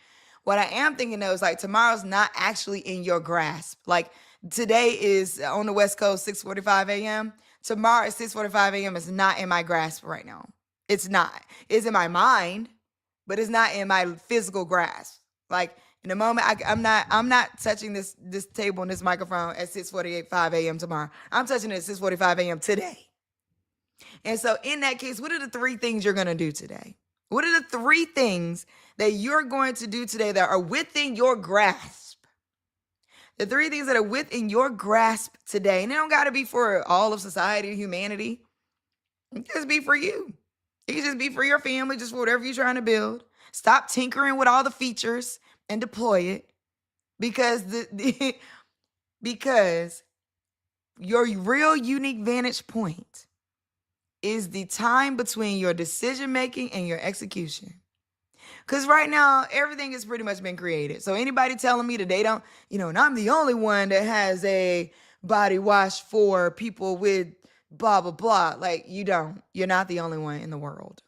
What I am thinking though is like tomorrow's not actually in your grasp. Like today is on the West Coast 6:45 a.m. Tomorrow at 6:45 a.m. is not in my grasp right now. It's not. It's in my mind, but it's not in my physical grasp. Like in the moment, I'm not touching this table and this microphone at 6:45 a.m. tomorrow. I'm touching it at 6:45 a.m. today. And so in that case, what are the three things you're going to do today? What are the three things that you're going to do today that are within your grasp? The three things that are within your grasp today. And it don't got to be for all of society or humanity. It can just be for you. It can just be for your family, just for whatever you're trying to build. Stop tinkering with all the features and deploy it because because your real unique vantage point is the time between your decision making and your execution. Because right now, everything has pretty much been created. So anybody telling me that they don't, and I'm the only one that has a body wash for people with blah, blah, blah. Like, you don't. You're not the only one in the world.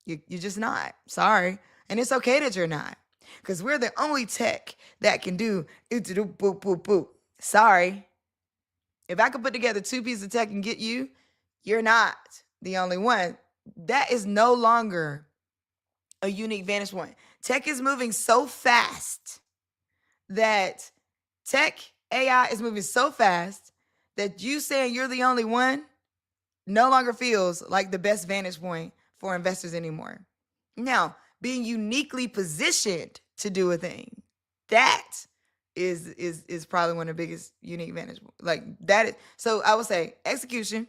You're just not. Sorry. And it's okay that you're not. Because we're the only tech that can do boop, boop, boop. Sorry. If I could put together two pieces of tech and get you, you're not the only one. That is no longer a unique vantage point. Tech is moving so fast that AI is moving so fast that you saying you're the only one no longer feels like the best vantage point for investors anymore. Now, being uniquely positioned to do a thing, that is probably one of the biggest unique vantage points. Like that is, so I would say execution,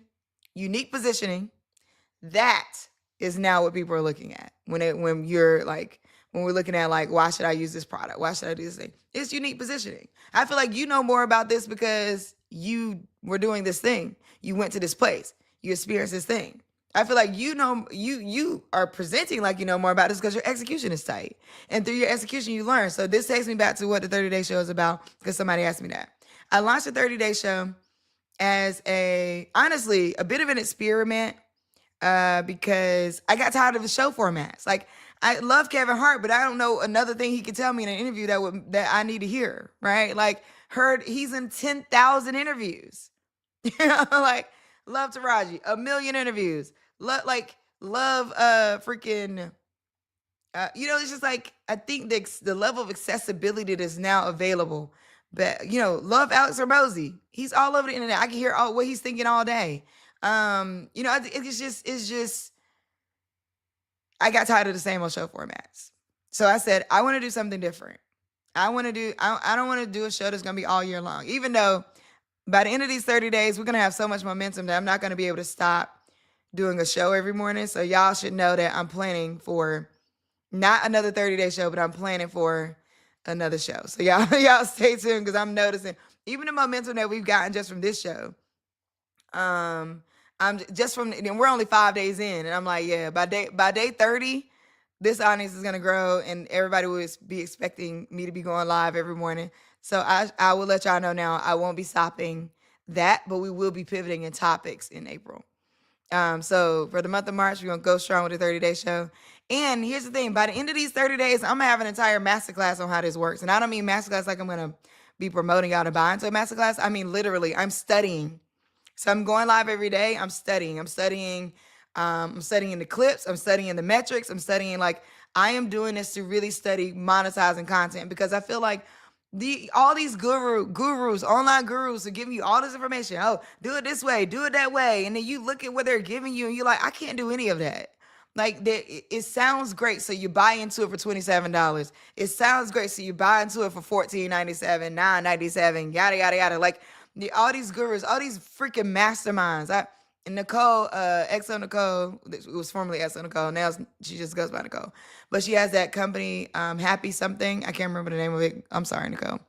unique positioning, that is now what people are looking at when we're looking at like, why should I use this product? Why should I do this thing? It's unique positioning. I feel like you know more about this because you were doing this thing. You went to this place. You experienced this thing. I feel like you are presenting like you know more about this because your execution is tight. And through your execution, you learn. So this takes me back to what the 30-day show is about because somebody asked me that. I launched a 30-day show as honestly, a bit of an experiment because I got tired of the show formats. Like, I love Kevin Hart, but I don't know another thing he could tell me in an interview that I need to hear, right? Like, he's in 10,000 interviews. Like, love Taraji, 1,000,000 interviews. Love freaking it's just like, I think the level of accessibility that's now available. But love Alex Ramosi. He's all over the internet. I can hear what he's thinking all day. It's just I got tired of the same old show formats. So I said, I want to do something different. I don't want to do a show that's going to be all year long. Even though by the end of these 30 days, we're going to have so much momentum that I'm not going to be able to stop doing a show every morning. So y'all should know that I'm planning for not another 30-day show, but I'm planning for another show. So y'all stay tuned because I'm noticing even the momentum that we've gotten just from this show. And we're only 5 days in, and I'm like, yeah, by day 30, this audience is gonna grow, and everybody will be expecting me to be going live every morning. So I will let y'all know now. I won't be stopping that, but we will be pivoting in topics in April. So for the month of March, we're gonna go strong with the 30-day show. And here's the thing: by the end of these 30 days, I'm gonna have an entire masterclass on how this works. And I don't mean masterclass like I'm gonna be promoting y'all to buy into a masterclass. I mean literally, I'm studying. So I'm going live every day. I'm studying the clips. I'm studying the metrics. I'm studying, like, I am doing this to really study monetizing content because I feel like all these gurus, online gurus are giving you all this information. Oh, do it this way, do it that way. And then you look at what they're giving you and you're like, I can't do any of that. Like, it sounds great, so you buy into it for $27. It sounds great, so you buy into it for $14.97, $9.97, yada, yada, yada. Like, all these gurus, all these freaking masterminds. And Nicole, XO Nicole, it was formerly XO Nicole. Now she just goes by Nicole. But she has that company, Happy something. I can't remember the name of it. I'm sorry, Nicole.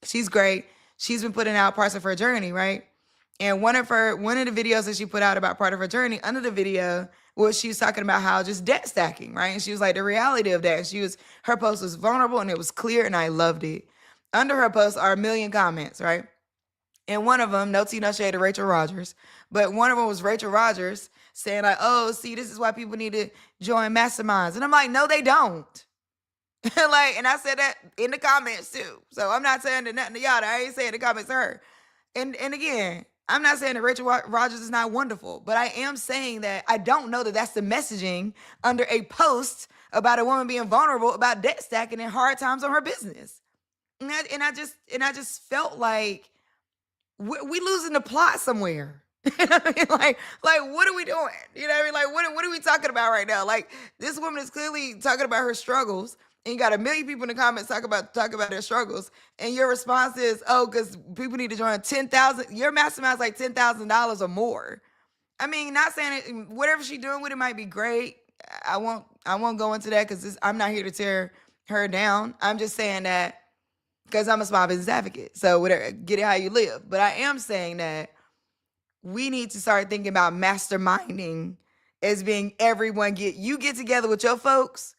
She's great. She's been putting out parts of her journey, right? And one of the videos that she put out about part of her journey, under the video was she was talking about how just debt stacking, right? And she was like the reality of that. And her post was vulnerable and it was clear, and I loved it. Under her post are a million comments, right? And one of them, no tea, no shade to Rachel Rogers, but one of them was Rachel Rogers saying like, "Oh, see, this is why people need to join masterminds." And I'm like, no, they don't. Like, and I said that in the comments too. So I'm not saying that nothing to y'all. I ain't saying the comments to her. And again, I'm not saying that Rachel Rogers is not wonderful, but I am saying that I don't know that that's the messaging under a post about a woman being vulnerable about debt stacking and hard times on her business. And I just felt like we losing the plot somewhere. You know what I mean? Like, what are we doing? You know what I mean? Like, what are we talking about right now? Like, this woman is clearly talking about her struggles, and you got a million people in the comments talk about their struggles, and your response is, "Oh, because people need to join 10,000. Your mastermind's like $10,000 or more." I mean, not saying it, whatever she's doing with it might be great. I won't go into that because I'm not here to tear her down. I'm just saying that because I'm a small business advocate. So whatever, get it how you live. But I am saying that we need to start thinking about masterminding as being everyone get together with your folks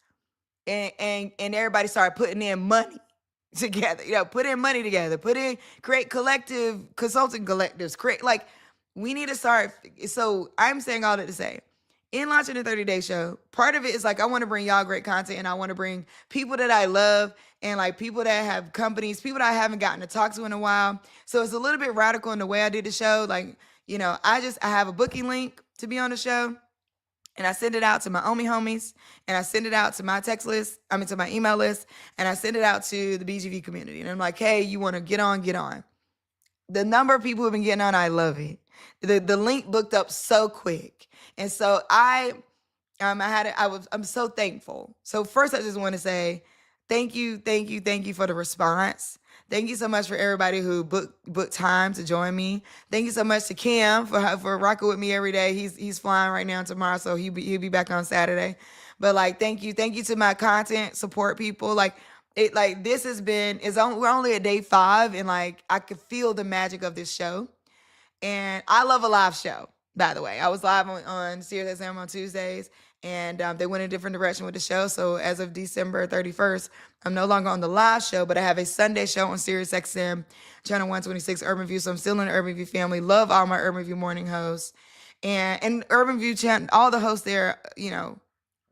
and everybody start putting in money together. Put in money together. Create collective consulting collectives. We need to start. So I'm saying all that to say, in launching the 30-day show, part of it is like I want to bring y'all great content, and I want to bring people that I love and like people that have companies, people that I haven't gotten to talk to in a while. So it's a little bit radical in the way I did the show. Like, I have a booking link to be on the show, and I send it out to my Omi homies, and I send it out to my to my email list, and I send it out to the BGV community. And I'm like, hey, you want to get on, get on. The number of people who have been getting on, I love it. The link booked up so quick. And so I'm so thankful. So first I just want to say thank you for the response. Thank you so much for everybody who booked time to join me. Thank you so much to Kim for rocking with me every day. He's flying right now tomorrow, so he'll be back on Saturday. But like, thank you to my content support people. We're only at day 5, and like I could feel the magic of this show. And I love a live show, by the way. I was live on Sirius XM on Tuesdays, and they went in a different direction with the show. So as of December 31st, I'm no longer on the live show, but I have a Sunday show on Sirius XM, channel 126, Urban View. So I'm still in the Urban View family. Love all my Urban View morning hosts. And Urban View channel, all the hosts there,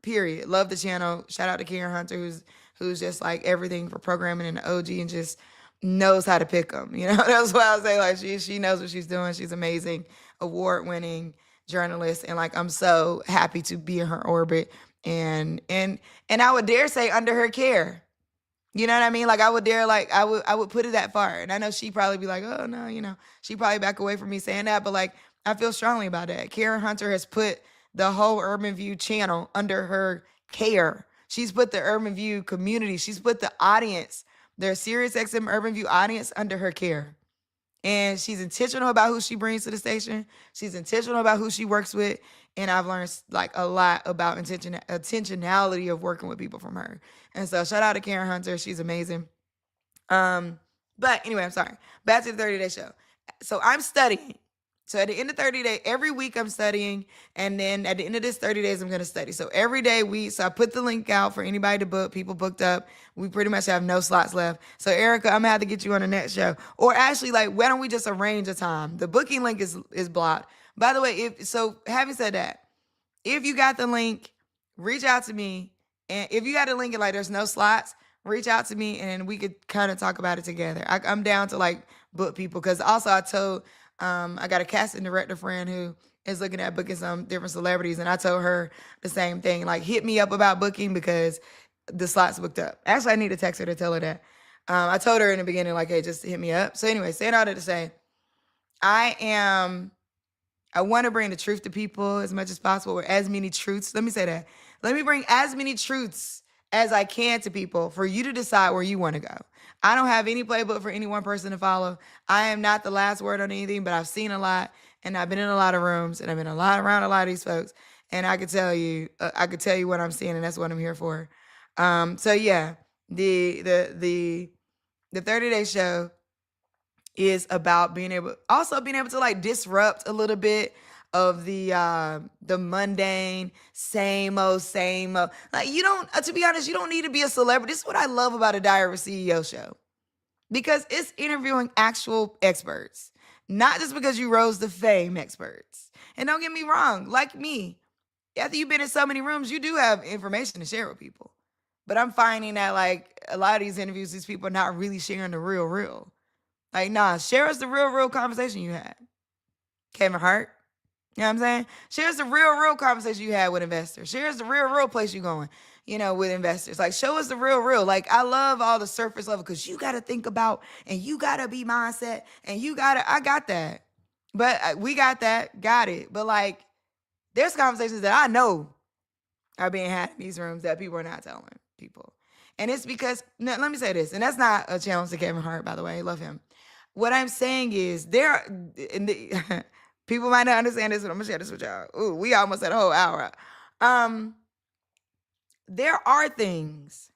period. Love the channel. Shout out to Karen Hunter, who's just like everything for programming and the OG, and just knows how to pick them. That's why I say like she knows what she's doing. She's amazing, award-winning journalist, and like I'm so happy to be in her orbit, and I would dare say under her care. You know what I mean? Like I would put it that far. And I know she'd probably be like, oh no, she'd probably back away from me saying that, but like I feel strongly about that. Karen Hunter has put the whole Urban View channel under her care. She's put the Urban View community, she's put the audience, their Sirius XM Urban View audience, under her care. And she's intentional about who she brings to the station. She's intentional about who she works with. And I've learned like a lot about intentionality of working with people from her. And so shout out to Karen Hunter. She's amazing. But anyway, I'm sorry. Back to the 30-day show. So I'm studying. So at the end of 30 days, every week I'm studying. And then at the end of this 30 days, I'm going to study. So every day so I put the link out for anybody to book. People booked up. We pretty much have no slots left. So Erica, I'm going to have to get you on the next show. Or actually, like, why don't we just arrange a time? The booking link is blocked. By the way, having said that, if you got the link, reach out to me. And if you got a link and like there's no slots, reach out to me and we could kind of talk about it together. I'm down to like book people, because also I told I got a casting director friend who is looking at booking some different celebrities, and I told her the same thing. Like, hit me up about booking because the slots booked up. Actually, I need to text her to tell her that. I told her in the beginning, like, hey, just hit me up. So anyway, saying all that to say, I want to bring the truth to people as much as possible, or as many truths. Let me say that. Let me bring as many truths as I can to people for you to decide where you want to go. I don't have any playbook for any one person to follow. I am not the last word on anything, but I've seen a lot and I've been in a lot of rooms and I've been around a lot of these folks. And I could tell you what I'm seeing, and that's what I'm here for. So yeah, the 30-day show is about being able to like disrupt a little bit of the mundane same old. Like you don't to be honest, you don't need to be a celebrity. This is what I love about a Diary of a CEO show, because it's interviewing actual experts, not just because you rose to fame experts. And don't get me wrong, like me, after you've been in so many rooms, you do have information to share with people. But I'm finding that like a lot of these interviews, these people are not really sharing the real. Like, nah, share us the real conversation you had. Kevin Hart. You know what I'm saying? Share us the real conversation you had with investors. Share us the real place you going, with investors. Like, show us the real. Like, I love all the surface level because you got to think about and you got to be mindset and I got that. But we got that, got it. But like, there's conversations that I know are being had in these rooms that people are not telling people. And it's because, now, let me say this, and that's not a challenge to Kevin Hart, by the way. I love him. What I'm saying is people might not understand this, but I'm gonna share this with y'all. Ooh, we almost had a whole hour. There are things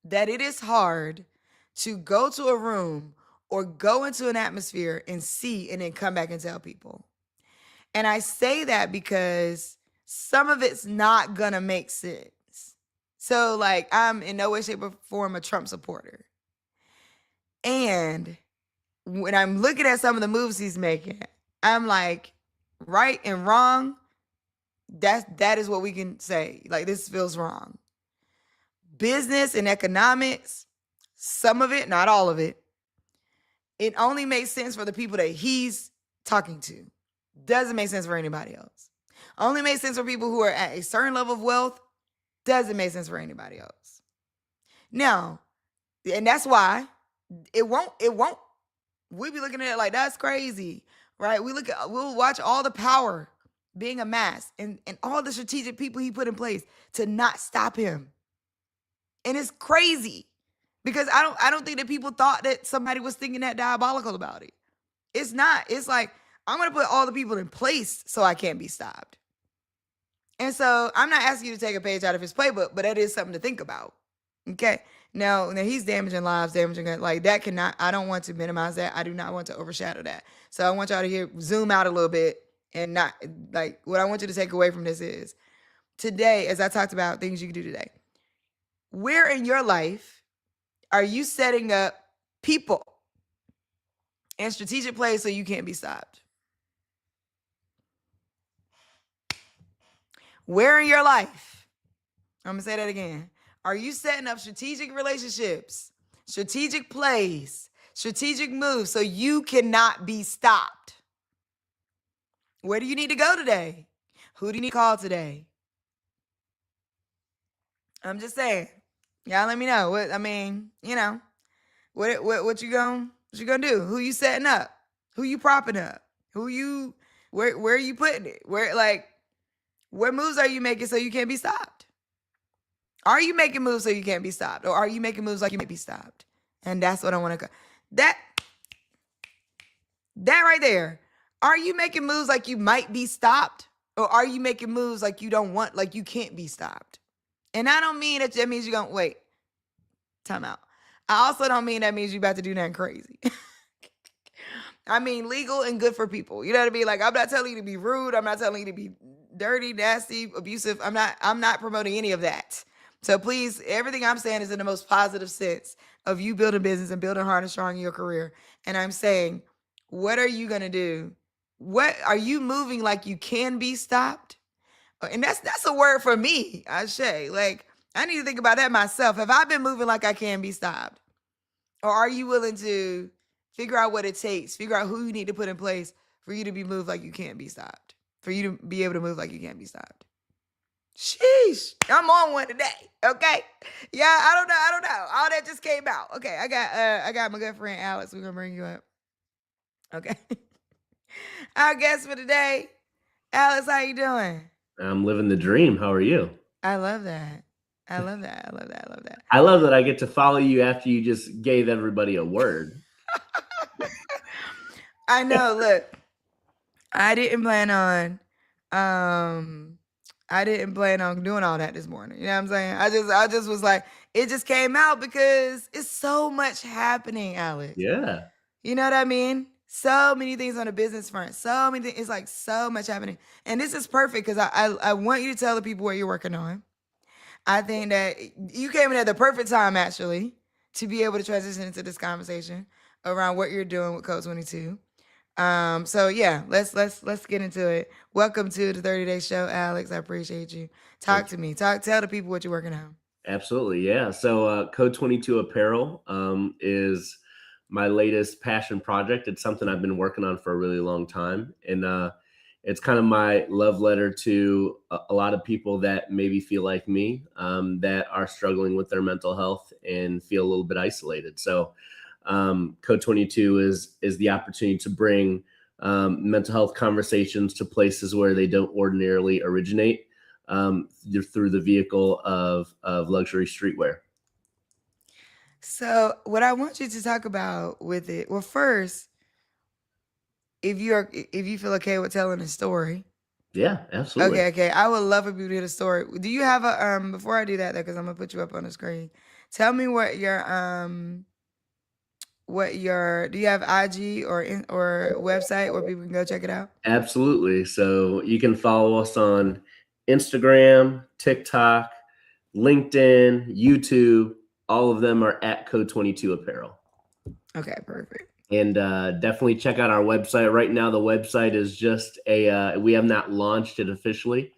that it is hard to go to a room or go into an atmosphere and see and then come back and tell people. And I say that because some of it's not gonna make sense. So like, I'm in no way, shape, or form a Trump supporter. And when I'm looking at some of the moves he's making, I'm like, right and wrong, that is what we can say. Like, this feels wrong. Business and economics, some of it, not all of it only makes sense for the people that he's talking to. Doesn't make sense for anybody else. Only makes sense for people who are at a certain level of wealth. Doesn't make sense for anybody else. Now, and that's why it won't. We'll be looking at it like, that's crazy, right? We'll watch all the power being amassed and all the strategic people he put in place to not stop him. And it's crazy because I don't think that people thought that somebody was thinking that diabolical about it. It's not. It's like, I'm going to put all the people in place so I can't be stopped. And so I'm not asking you to take a page out of his playbook, but that is something to think about. Okay. Now he's damaging lives, like that cannot, I don't want to minimize that. I do not want to overshadow that. So I want y'all to zoom out a little bit and not like, what I want you to take away from this is today, as I talked about things you can do today, where in your life are you setting up people and strategic plays so you can't be stopped? Where in your life, I'm going to say that again. Are you setting up strategic relationships, strategic plays, strategic moves so you cannot be stopped? Where do you need to go today? Who do you need to call today? I'm just saying. Y'all let me know. What you gonna do? Who you setting up? Who you propping up? Where are you putting it? What moves are you making so you can't be stopped? Are you making moves so you can't be stopped? Or are you making moves like you might be stopped? And that's what I want to go. That right there. Are you making moves like you might be stopped? Or are you making moves like you don't want, like you can't be stopped? And I don't mean that means you're going to wait. Time out. I also don't mean that means you're about to do nothing crazy. I mean legal and good for people. You know what I mean? Like, I'm not telling you to be rude. I'm not telling you to be dirty, nasty, abusive. I'm not promoting any of that. So please, everything I'm saying is in the most positive sense of you building business and building hard and strong in your career. And I'm saying, what are you going to do? What are you moving like you can be stopped? And that's a word for me, I say. Like, I need to think about that myself. Have I been moving like I can be stopped? Or are you willing to figure out what it takes, figure out who you need to put in place for you to be moved like you can't be stopped, for you to be able to move like you can't be stopped? Sheesh, I'm on one today. Okay. Yeah, I don't know. All that just came out. Okay, I got my good friend Alex. We're gonna bring you up. Okay. Our guest for today, Alex, how you doing? I'm living the dream. How are you? I love that. I love that. I love that. I love that. I love that I get to follow you after you just gave everybody a word. I know. Look, I didn't plan on um I didn't plan on doing all that this morning. You know what I'm saying? I just was like, it just came out because it's so much happening, Alex. Yeah, You know what I mean? So many things on the business front. So many things. It's like so much happening. And this is perfect because I want you to tell the people what you're working on. I think that you came in at the perfect time actually to be able to transition into this conversation around what you're doing with Code 22. So yeah, let's get into it. Welcome to the 30 Day Show, Alex. I appreciate you. Talk thank to you. me. Tell the people what you're working on. Absolutely, yeah. So, Code 22 Apparel is my latest passion project. It's something I've been working on for a really long time, and it's kind of my love letter to a lot of people that maybe feel like me, that are struggling with their mental health and feel a little bit isolated. So, Code 22 is the opportunity to bring mental health conversations to places where they don't ordinarily originate, through the vehicle of luxury streetwear. So what I want you to talk about with it, well, first, if you feel okay with telling a story. Yeah, absolutely. Okay. I would love for people to hear the story. Do you have a before I do that though, because I'm gonna put you up on the screen. Tell me what your do you have IG or website where people can go check it out? Absolutely. So you can follow us on Instagram, TikTok, LinkedIn, YouTube. All of them are at Code 22 Apparel. Okay, perfect. And definitely check out our website. Right now, the website is just we have not launched it officially.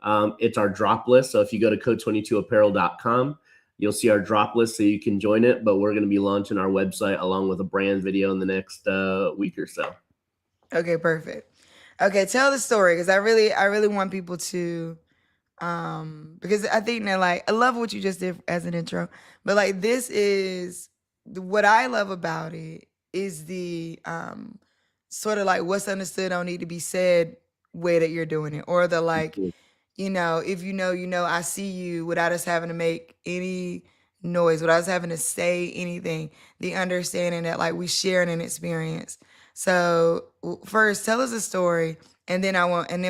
It's our drop list. So if you go to code22apparel.com, you'll see our drop list so you can join it. But we're going to be launching our website along with a brand video in the next week or so. Okay, perfect. Okay, tell the story because I really want people to because I think that like I love what you just did as an intro, but like this is what I love about it is the sort of like what's understood don't need to be said way that you're doing it, or the like, if you know, I see you without us having to make any noise, without us having to say anything. The understanding that like we sharing an experience. So first, tell us a story, and then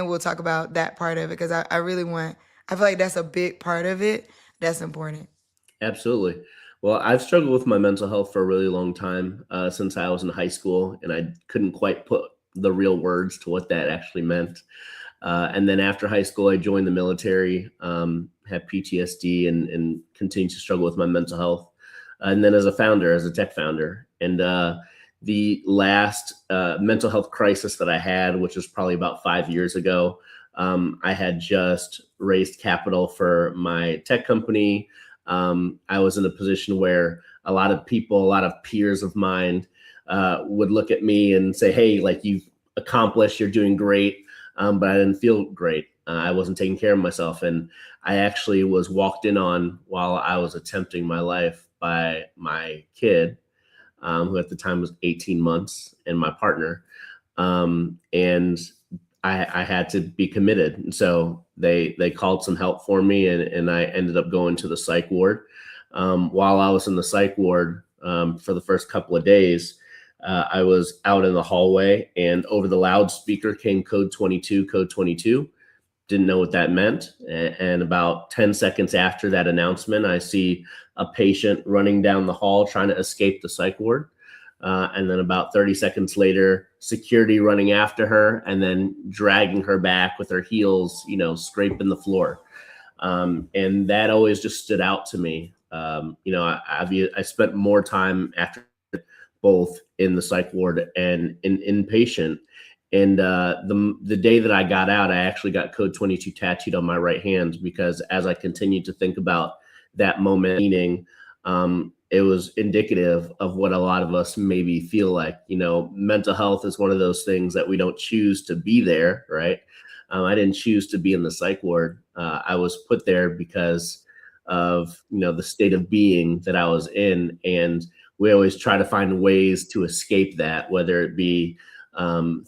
we'll talk about that part of it because I really want. I feel like that's a big part of it. That's important. Absolutely. Well, I've struggled with my mental health for a really long time, since I was in high school, and I couldn't quite put the real words to what that actually meant. And then after high school, I joined the military, had PTSD, and continued to struggle with my mental health. And then as a founder, as a tech founder, and the last mental health crisis that I had, which was probably about 5 years ago, I had just raised capital for my tech company. I was in a position where a lot of people, a lot of peers of mine, would look at me and say, "Hey, like you've accomplished, you're doing great," but I didn't feel great. I wasn't taking care of myself, and I actually was walked in on while I was attempting my life by my kid, who at the time was 18 months, and my partner. And I had to be committed. And so they called some help for me, and I ended up going to the psych ward. While I was in the psych ward, for the first couple of days, I was out in the hallway, and over the loudspeaker came Code 22, Code 22. Didn't know what that meant. And about 10 seconds after that announcement, I see a patient running down the hall trying to escape the psych ward. And then about 30 seconds later, security running after her and then dragging her back with her heels, scraping the floor. And that always just stood out to me. I spent more time after both in the psych ward and in inpatient. And the day that I got out, I actually got Code 22 tattooed on my right hand because as I continued to think about that moment, meaning, it was indicative of what a lot of us maybe feel like. Mental health is one of those things that we don't choose to be there, right? I didn't choose to be in the psych ward. I was put there because of the state of being that I was in, and we always try to find ways to escape that, whether it be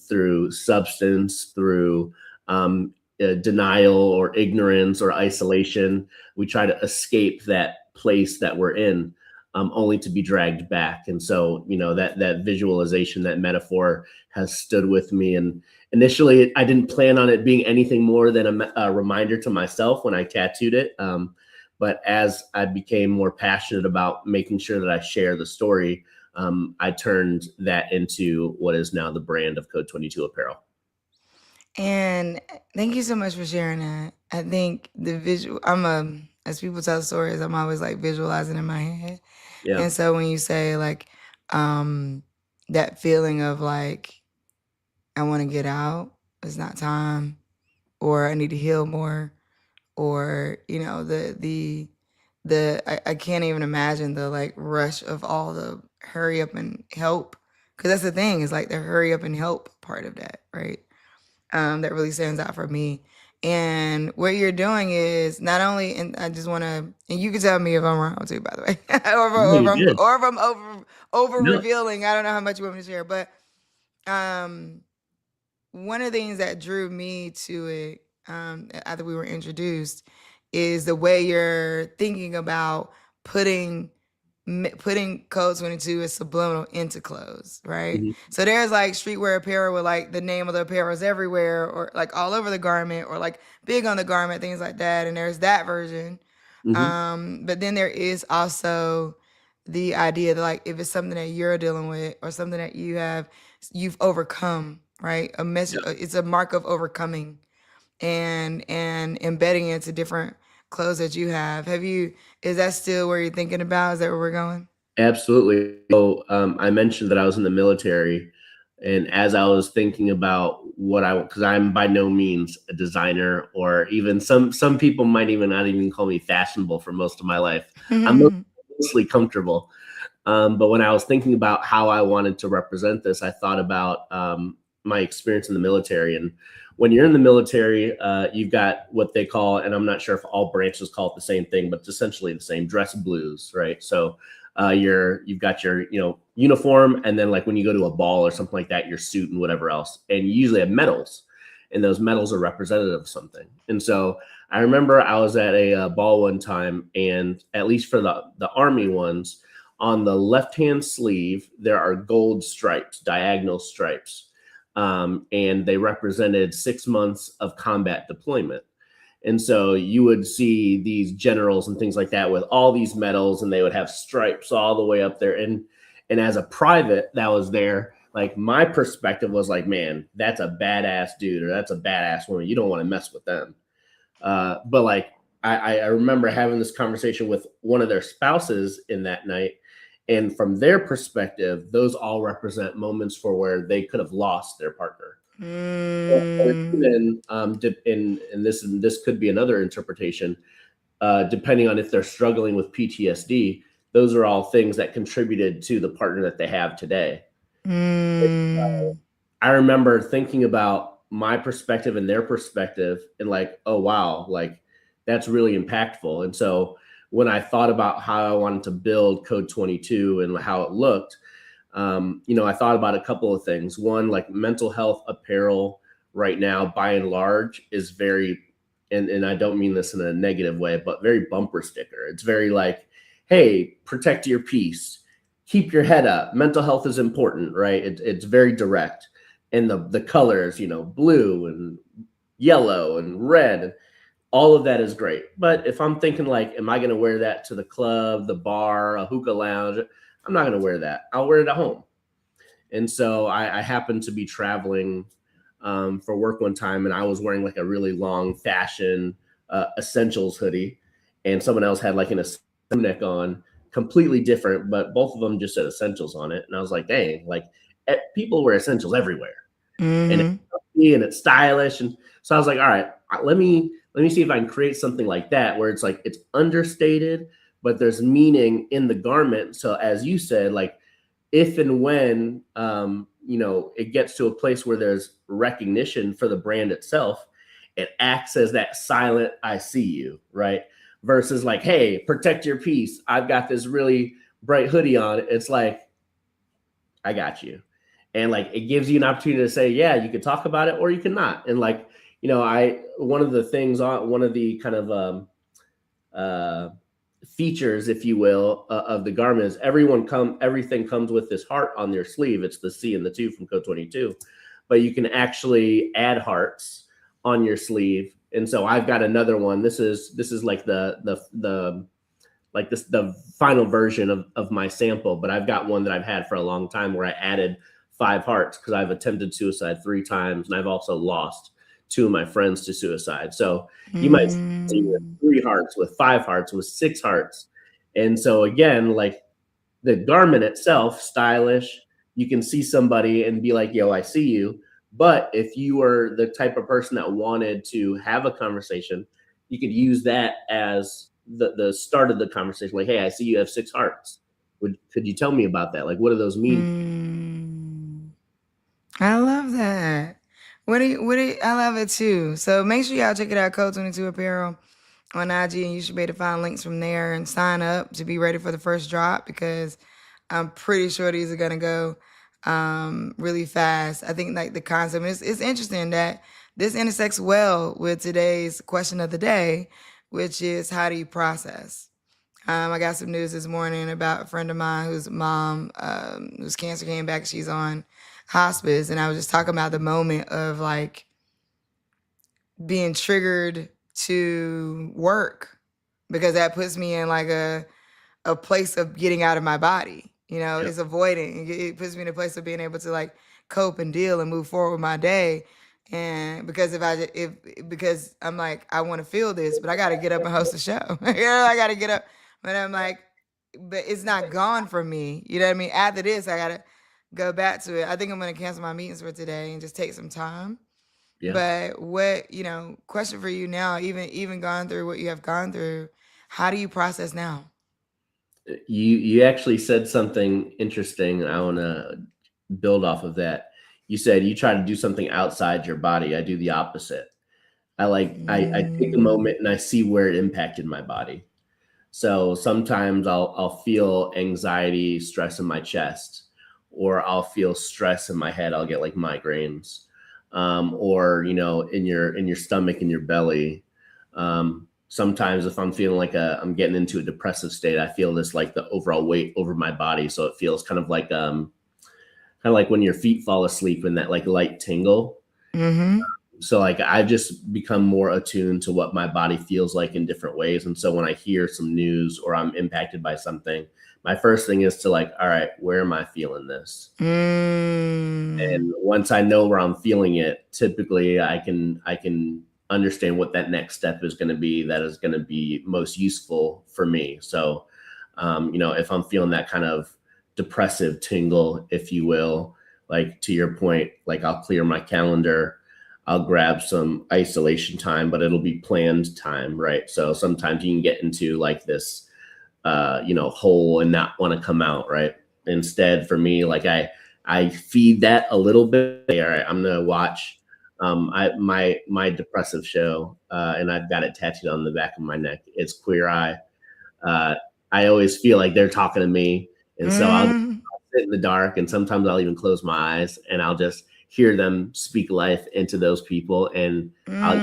through substance, through denial or ignorance or isolation. We try to escape that place that we're in, only to be dragged back. And so, that visualization, that metaphor has stood with me. And initially, I didn't plan on it being anything more than a reminder to myself when I tattooed it. But as I became more passionate about making sure that I share the story, I turned that into what is now the brand of Code 22 Apparel. And thank you so much for sharing that. I think the visual, as people tell stories, I'm always like visualizing in my head. Yeah. And so when you say like, that feeling of like, I want to get out, it's not time, or I need to heal more, or, I can't even imagine the like rush of all the hurry up and help. Cause that's the thing, is like the hurry up and help part of that, right? That really stands out for me. And what you're doing is not only, and I just want to, and you can tell me if I'm wrong too, by the way, No, you did. or if I'm over No. revealing. I don't know how much you want me to share, but um, one of the things that drew me to it, after we were introduced, is the way you're thinking about putting putting Code 22 as subliminal into clothes, right? Mhm. So there's like streetwear apparel with like the name of the apparel is everywhere, or like all over the garment, or like big on the garment, things like that. And there's that version. Mhm. But then there is also the idea that like if it's something that you're dealing with, or something that you've overcome, right? A message, Yeah. it's a mark of overcoming, and embedding it into different clothes that you have. Is that still where you're thinking about? Is that where we're going? Absolutely. So, I mentioned that I was in the military, and as I was thinking about because I'm by no means a designer, or even some people might even not even call me fashionable for most of my life. I'm mostly comfortable. But when I was thinking about how I wanted to represent this, I thought about my experience in the military. And when you're in the military, you've got what they call, and I'm not sure if all branches call it the same thing, but it's essentially the same, dress blues, right? So you've got your uniform, and then like when you go to a ball or something like that, your suit and whatever else, and you usually have medals, and those medals are representative of something. And so I remember I was at a ball one time, and at least for the Army ones, on the left hand sleeve, there are gold stripes, diagonal stripes. And they represented 6 months of combat deployment. And so you would see these generals and things like that with all these medals, and they would have stripes all the way up there. And as a private that was there, like my perspective was like, man, that's a badass dude, or that's a badass woman. You don't want to mess with them. But like I remember having this conversation with one of their spouses in that night, and from their perspective, those all represent moments for where they could have lost their partner. Or Mm, even, this could be another interpretation, depending on if they're struggling with PTSD. Those are all things that contributed to the partner that they have today. mm, I remember thinking about my perspective and their perspective, and like, oh wow, like that's really impactful. And so when I thought about how I wanted to build Code 22 and how it looked, I thought about a couple of things. One, like mental health apparel right now, by and large, is very, and I don't mean this in a negative way, but very bumper sticker. It's very like, hey, protect your peace, keep your head up. Mental health is important, right? It's very direct. And the colors, blue and yellow and red, all of that is great. But if I'm thinking like, am I going to wear that to the club, the bar, a hookah lounge? I'm not going to wear that. I'll wear it at home. And so I happened to be traveling for work one time, and I was wearing like a really long fashion essentials hoodie, and someone else had like an neck on, completely different, but both of them just said essentials on it. And I was like, dang, like people wear essentials everywhere, and it's mm, comfy and it's stylish. And so I was like, all right, let me see if I can create something like that where it's like it's understated, but there's meaning in the garment. So as you said, like if and when it gets to a place where there's recognition for the brand itself, it acts as that silent "I see you," right? Versus like, hey, protect your peace. I've got this really bright hoodie on. It's like, I got you. And like it gives you an opportunity to say, yeah, you could talk about it or you cannot. And like I one of the things on one of the kind of uh, features, if you will, of the garment is everything comes with this heart on their sleeve. It's the C and the two from Code 22, but you can actually add hearts on your sleeve. And so I've got another one. This is like the like this the final version of my sample, but I've got one that I've had for a long time where I added 5 hearts because I've attempted suicide 3 times, and I've also lost 2 of my friends to suicide. So you might see with Mm, 3 hearts, with 5 hearts, with 6 hearts. And so again, like the garment itself, stylish, you can see somebody and be like, yo, I see you. But if you were the type of person that wanted to have a conversation, you could use that as the start of the conversation. Like, hey, I see you have 6 hearts. Could you tell me about that? Like, what do those mean? mm. I love that. I love it too. So make sure y'all check it out, Code 22 Apparel on IG, and you should be able to find links from there and sign up to be ready for the first drop because I'm pretty sure these are gonna go really fast. I think like the concept it's interesting that this intersects well with today's question of the day, which is how do you process? I got some news this morning about a friend of mine whose mom, whose cancer came back. She's on hospice, and I was just talking about the moment of like being triggered to work because that puts me in like a place of getting out of my body. You know, Yeah. it's avoiding. It puts me in a place of being able to like cope and deal and move forward with my day. And because if because I'm like I want to feel this, but I got to get up and host a show. I got to get up, but I'm like, but it's not gone from me. You know what I mean? After this, I gotta go back to it. I think I'm gonna cancel my meetings for today and just take some time. Yeah. But question for you now, even gone through what you have gone through, how do you process now? You actually said something interesting. I want to build off of that. You said you try to do something outside your body. I do the opposite. I take a Mm, moment and I see where it impacted my body. So sometimes I'll feel anxiety, stress in my chest, or I'll feel stress in my head. I'll get like migraines, or in your stomach, in your belly. Sometimes if I'm feeling like I'm getting into a depressive state, I feel this like the overall weight over my body. So it feels kind of like when your feet fall asleep and that like light tingle. mm-hmm. So like I've just become more attuned to what my body feels like in different ways. And so when I hear some news or I'm impacted by something, my first thing is to like, all right, where am I feeling this? Mm, And once I know where I'm feeling it, typically I can understand what that next step is going to be that is going to be most useful for me. So if I'm feeling that kind of depressive tingle, if you will, like to your point, like I'll clear my calendar, I'll grab some isolation time, but it'll be planned time, right? So sometimes you can get into like this hole and not want to come out, right? Instead, for me, like I feed that a little bit. All right, I'm gonna watch my depressive show, and I've got it tattooed on the back of my neck. It's Queer Eye. Uh, I always feel like they're talking to me, and so I'll mm, sit in the dark, and sometimes I'll even close my eyes, and I'll just hear them speak life into those people, and I'll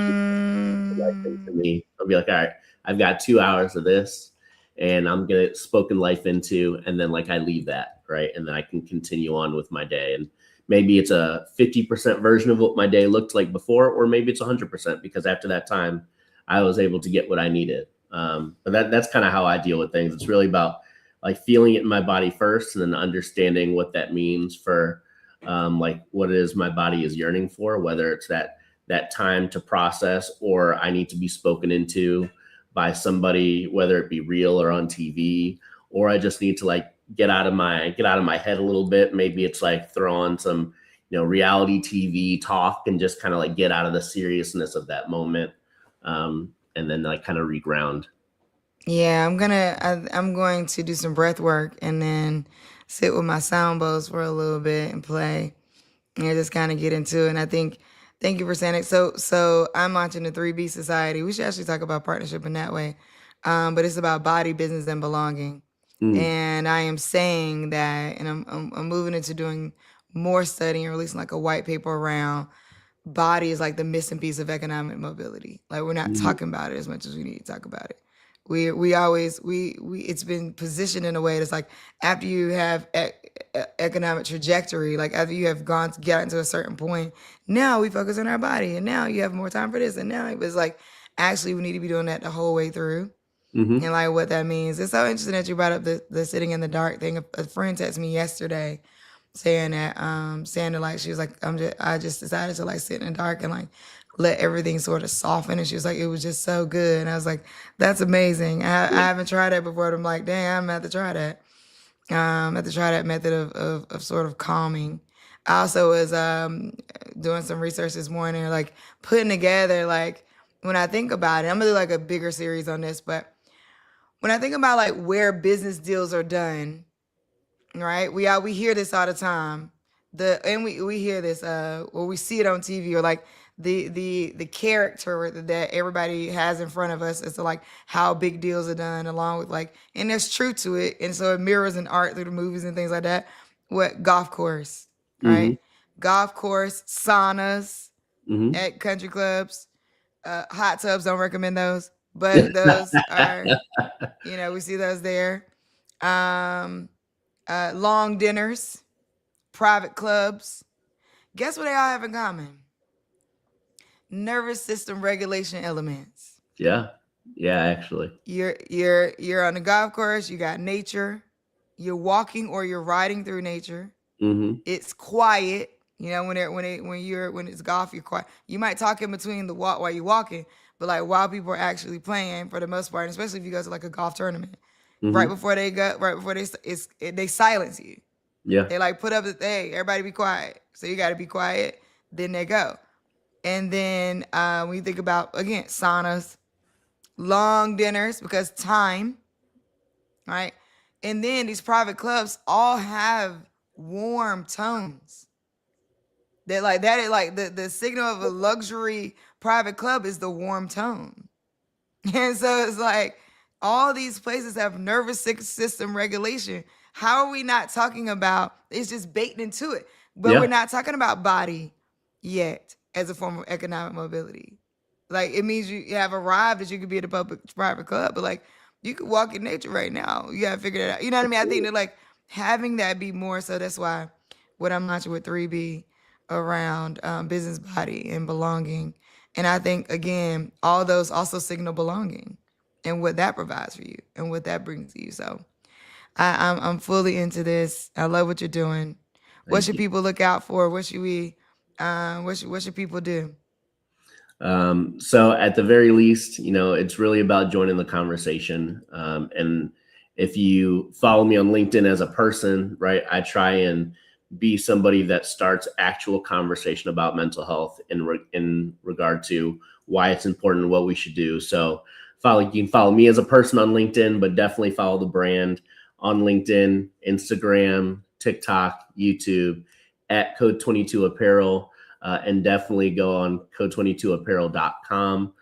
life into mm. me. I'll be like, all right, I've got 2 hours of this, and I'm gonna spoken life into, and then like I leave that right, and then I can continue on with my day, and maybe it's a 50% version of what my day looked like before, or maybe it's 100% because after that time, I was able to get what I needed. But that's kind of how I deal with things. It's really about like feeling it in my body first, and then understanding what that means for like what it is my body is yearning for, whether it's that time to process, or I need to be spoken into by somebody, whether it be real or on TV, or I just need to like get out of my head a little bit. Maybe it's like throw on some reality TV talk and just kind of like get out of the seriousness of that moment, and then like kind of reground. Yeah, I'm going to do some breath work and then sit with my sound bowls for a little bit and play and just kind of get into it. And I think, thank you for saying it. So I'm launching the 3B Society. We should actually talk about partnership in that way. But it's about body, business, and belonging. Mm, And I am saying that, and I'm moving into doing more studying and releasing like a white paper around body is like the missing piece of economic mobility. Like we're not Hmm. talking about it as much as we need to talk about it. We always we it's been positioned in a way that's like after you have economic trajectory, like after you have gone to get into a certain point, now we focus on our body, and now you have more time for this, and now it was like actually we need to be doing that the whole way through, and Hmm. like what that means. It's so interesting that you brought up the sitting in the dark thing. A friend texted me yesterday saying that like she was like I just decided to like sit in the dark and like let everything sort of soften, and she was like it was just so good, and I was like that's amazing. I haven't tried that before, but I'm like dang, I'm gonna have to try that. Have to try that method of sort of calming. I also was doing some research this morning, like putting together like when I think about it, I'm gonna do like a bigger series on this, but when I think about like where business deals are done, right? We hear this all the time. We hear this or we see it on TV, or like the character that everybody has in front of us as to like how big deals are done, along with like, and there's truth to it, and so it mirrors in art through the movies and things like that. What golf course, Hmm. right? Golf course, saunas Hmm. at country clubs, hot tubs. Don't recommend those, but those are, we see those there. Um, long dinners, private clubs. Guess what they all have in common? Nervous system regulation elements. Yeah. Yeah, actually. You're on the golf course, you got nature, you're walking or you're riding through nature. Hmm. It's quiet. When it's golf, you're quiet. You might talk in between the walk while you're walking, but like while people are actually playing for the most part, and especially if you go to like a golf tournament, Hmm. right before they silence you. Yeah. They like put up the hey, everybody be quiet. So you got to be quiet. Then they go. And then when you think about again saunas, long dinners because time, right? And then these private clubs all have warm tones. That is like the signal of a luxury private club is the warm tone. And so it's like all these places have nervous system regulation. How are we not talking about it's just baked into it? But we're Yeah. not talking about body yet as a form of economic mobility. Like it means you have arrived that you could be at a public private club, but like you could walk in nature right now. You gotta figure that out. You know what I mean? I think that like having that be more so that's why what I'm launching with 3B around business body and belonging. And I think again, all those also signal belonging and what that provides for you and what that brings to you. So I'm fully into this. I love what you're doing. What Thank should you. people look out for? What should we what should people do? So at the very least, it's really about joining the conversation. And if you follow me on LinkedIn as a person, right, I try and be somebody that starts actual conversation about mental health in regard to why it's important and what we should do. So you can follow me as a person on LinkedIn, but definitely follow the brand on LinkedIn, Instagram, TikTok, YouTube at Code 22 Apparel, and definitely go on code22apparel.com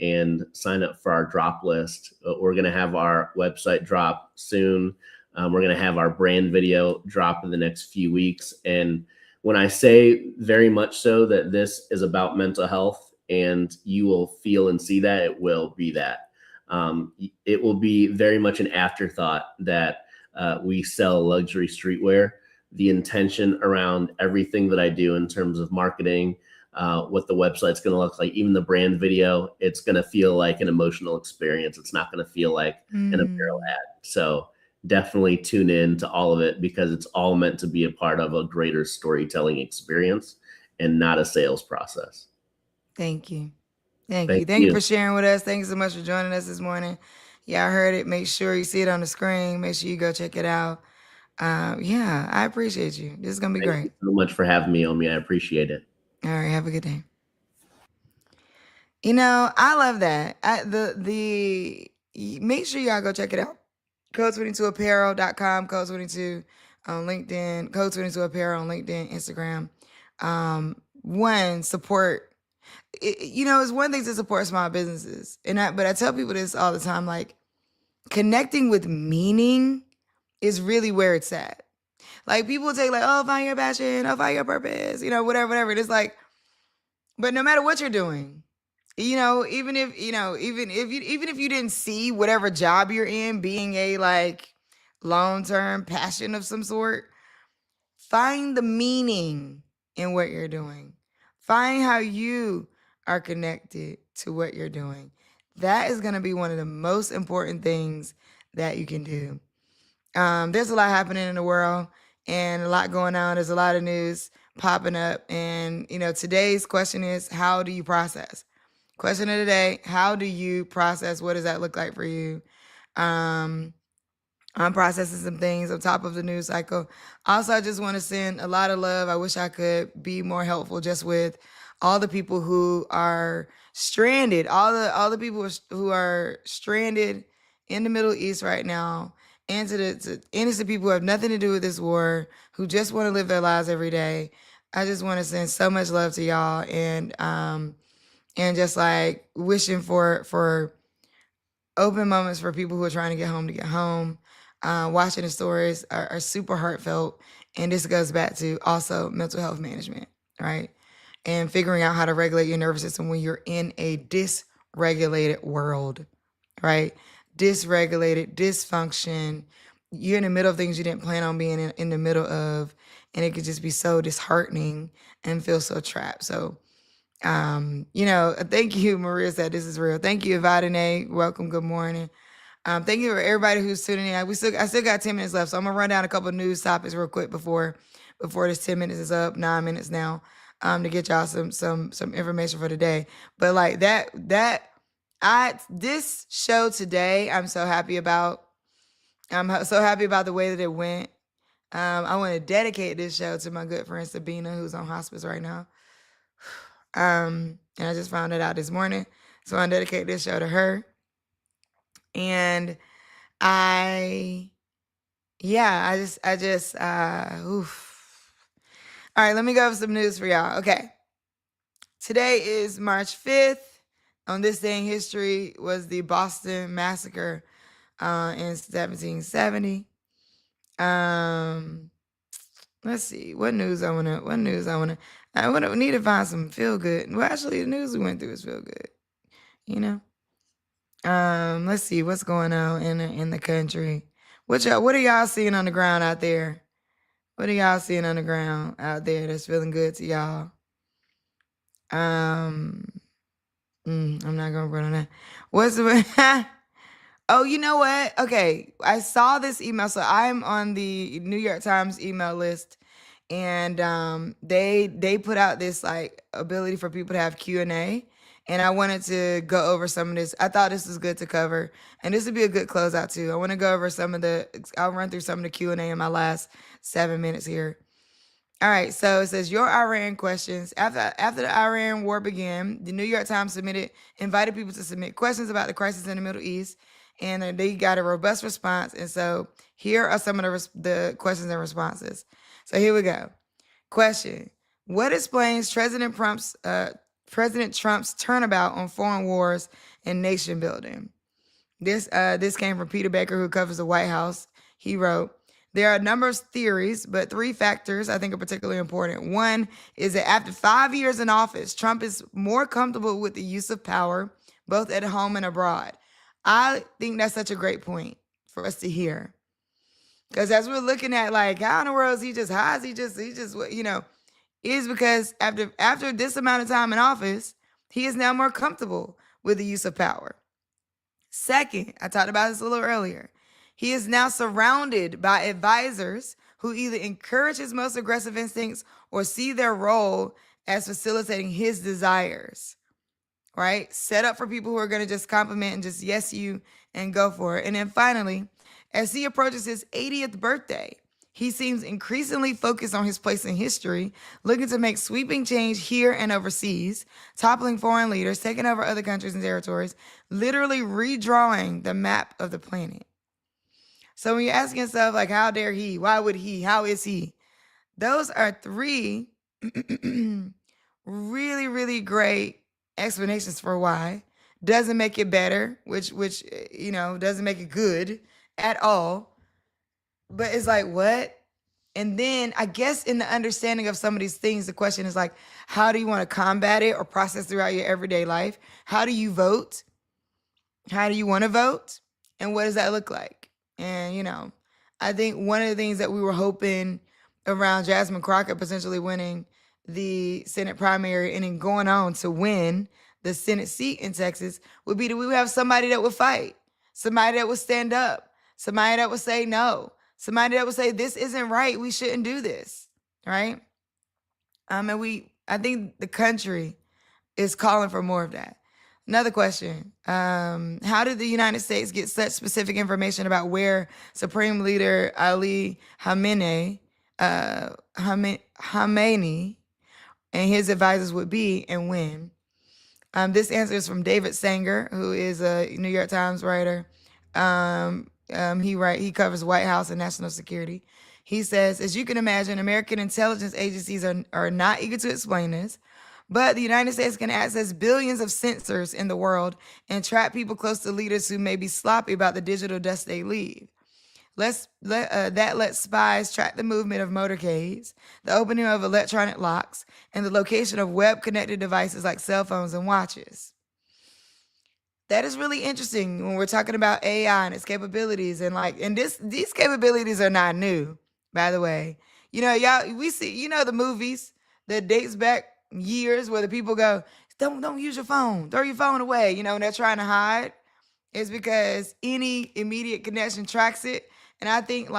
and sign up for our drop list. We're going to have our website drop soon. We're going to have our brand video drop in the next few weeks. And when I say very much so that this is about mental health and you will feel and see that, it will be that. It will be very much an afterthought that we sell luxury streetwear. The intention around everything that I do in terms of marketing, what the website's going to look like, even the brand video, it's going to feel like an emotional experience. It's not going to feel like an apparel Mm, ad. So definitely tune in to all of it because it's all meant to be a part of a greater storytelling experience and not a sales process. thank you. Thank Thank you. Thank you you. for sharing with us. Thank you so much for joining us this morning. Yeah, I heard it. Make sure you see it on the screen. Make sure you go check it out. Yeah, I appreciate you. This is gonna be Thank great. you so much for having me, Omi. I appreciate it. All right, have a good day. I love that. The make sure y'all go check it out. Code22apparel.com, code 22 on LinkedIn, code 22 apparel on LinkedIn, Instagram. One, support it's one thing to support small businesses. But I tell people this all the time, like connecting with meaning is really where it's at. Like people take like, oh, find your passion, oh, find your purpose, whatever, whatever. And it's like But no matter what you're doing, even if even if you didn't see whatever job you're in being a like long-term passion of some sort, find the meaning in what you're doing. Find how you are connected to what you're doing. That is going to be one of the most important things that you can do. There's a lot happening in the world and a lot going on. There's a lot of news popping up. And, today's question is, how do you process? Question of the day, how do you process? What does that look like for you? Um, I'm processing some things on top of the news cycle. Also, I just want to send a lot of love. I wish I could be more helpful just with all the people who are stranded, all the people who are stranded in the Middle East right now, and to innocent people who have nothing to do with this war, who just want to live their lives every day. I just want to send so much love to y'all, and just like wishing for open moments for people who are trying to get home. Watching the stories are super heartfelt. And this goes back to also mental health management, right? And figuring out how to regulate your nervous system when you're in a dysregulated world, right? Dysregulated, dysfunction. You're in the middle of things you didn't plan on being in the middle of. And it could just be so disheartening and feel so trapped. So, thank you, Maria said this is real. Thank you, Evadine. Welcome. Good morning. Thank you for everybody who's tuning in. I still got 10 minutes left, so I'm gonna run down a couple of news topics real quick before this 10 minutes is up. 9 minutes now, to get y'all some information for today. But like this show today, I'm so happy about. I'm so happy about the way that it went. I want to dedicate this show to my good friend Sabina, who's on hospice right now. And I just found it out this morning, so I dedicate this show to her. And I yeah, oof. All right, let me go over some news for y'all. Okay. Today is March 5th. On this day in history was the Boston Massacre in 1770. Let's see. What news I need to find some feel good. Well, actually the news we went through is feel good, you know? Let's see what's going on in the country. What are y'all seeing on the ground out there? What are y'all seeing on the ground out there that's feeling good to y'all? Um, I'm not gonna run on that. What's the Oh, you know what? Okay, I saw this email. So I'm on the New York Times email list, and they put out this like ability for people to have Q&A, and I wanted to go over some of this. I thought this was good to cover, and this would be a good closeout too. I want to go over I'll run through some of the Q&A in my last 7 minutes here. All right, so it says your Iran questions. After the Iran war began, the New York Times invited people to submit questions about the crisis in the Middle East, and they got a robust response. And so here are some of the questions and responses. So here we go. Question: what explains President Trump's turnabout on foreign wars and nation building? This came from Peter Baker, who covers the White House. He wrote, there are a number of theories, but three factors I think are particularly important. One is that after 5 years in office, Trump is more comfortable with the use of power, both at home and abroad. I think that's such a great point for us to hear. Because as we're looking at like, how in the world is he just, how is he just, is because after this amount of time in office, he is now more comfortable with the use of power. Second, I talked about this a little earlier. He is now surrounded by advisors who either encourage his most aggressive instincts or see their role as facilitating his desires, right? Set up for people who are going to just compliment and just yes you and go for it. And then finally, as he approaches his 80th birthday, he seems increasingly focused on his place in history, looking to make sweeping change here and overseas, toppling foreign leaders, taking over other countries and territories, literally redrawing the map of the planet. So when you're asking yourself, like, how dare he? Why would he? How is he? Those are three really, really great explanations for why. Doesn't make it better, which doesn't make it good at all. But it's like, what? And then I guess in the understanding of some of these things, the question is like, how do you want to combat it or process throughout your everyday life? How do you vote? How do you want to vote? And what does that look like? And, I think one of the things that we were hoping around Jasmine Crockett potentially winning the Senate primary and then going on to win the Senate seat in Texas would be that we would have somebody that would fight, somebody that would stand up, somebody that would say no, somebody that would say, this isn't right. We shouldn't do this. Right. I think the country is calling for more of that. Another question. How did the United States get such specific information about where Supreme Leader Ali Khamenei and his advisors would be and when? This answer is from David Sanger, who is a New York Times writer. He covers White House and national security. He says, as you can imagine, American intelligence agencies are not eager to explain this, but the United States can access billions of sensors in the world and track people close to leaders who may be sloppy about the digital dust they leave. That lets spies track the movement of motorcades, the opening of electronic locks, and the location of web-connected devices like cell phones and watches. That is really interesting when we're talking about AI and its capabilities, and these capabilities are not new, by the way. We see, the movies that dates back years where the people go, don't use your phone, throw your phone away, and they're trying to hide. It's because any immediate connection tracks it. And I think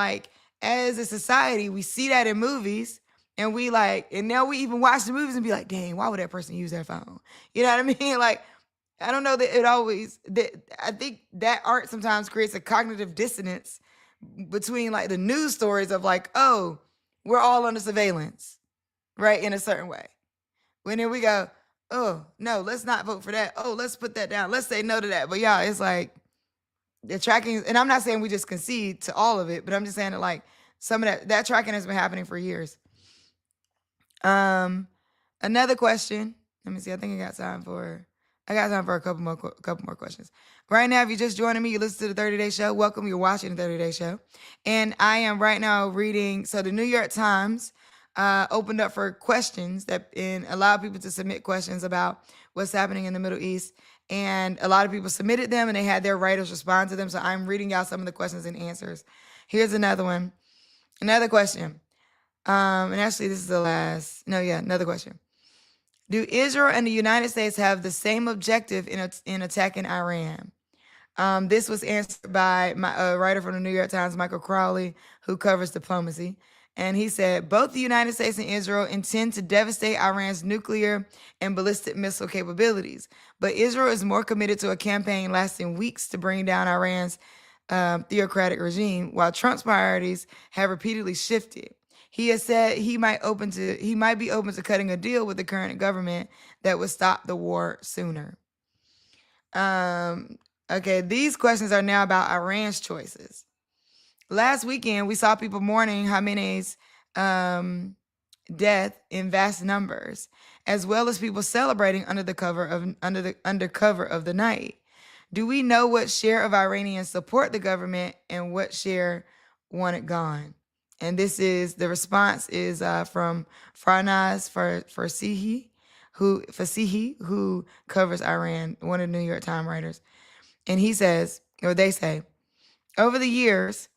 as a society, we see that in movies and and now we even watch the movies and be like, dang, why would that person use their phone? You know what I mean? I don't know I think that art sometimes creates a cognitive dissonance between the news stories of oh, we're all under surveillance, right? In a certain way. When then we go, oh, no, let's not vote for that. Oh, let's put that down. Let's say no to that. But yeah, it's the tracking, and I'm not saying we just concede to all of it, but I'm just saying that some of that tracking has been happening for years. Another question. Let me see. I think I got time for a couple more questions. Right now, if you're just joining me, you listen to the 30-Day Show. Welcome. You're watching the 30-Day Show. And I am right now reading. So the New York Times opened up for questions and allowed people to submit questions about what's happening in the Middle East. And a lot of people submitted them and they had their writers respond to them. So I'm reading y'all some of the questions and answers. Here's another one. Another question. And actually, this is the last. No, yeah, another question. Do Israel and the United States have the same objective in attacking Iran? This was answered by a writer from the New York Times, Michael Crowley, who covers diplomacy. And he said, both the United States and Israel intend to devastate Iran's nuclear and ballistic missile capabilities. But Israel is more committed to a campaign lasting weeks to bring down Iran's theocratic regime, while Trump's priorities have repeatedly shifted. He has said he might be open to cutting a deal with the current government that would stop the war sooner. Okay, these questions are now about Iran's choices. Last weekend, we saw people mourning Khamenei's death in vast numbers, as well as people celebrating under cover of the night. Do we know what share of Iranians support the government and what share want it gone? And the response is from Farnaz Farsihi, who covers Iran, one of the New York Times writers. And he says, or they say, over the years,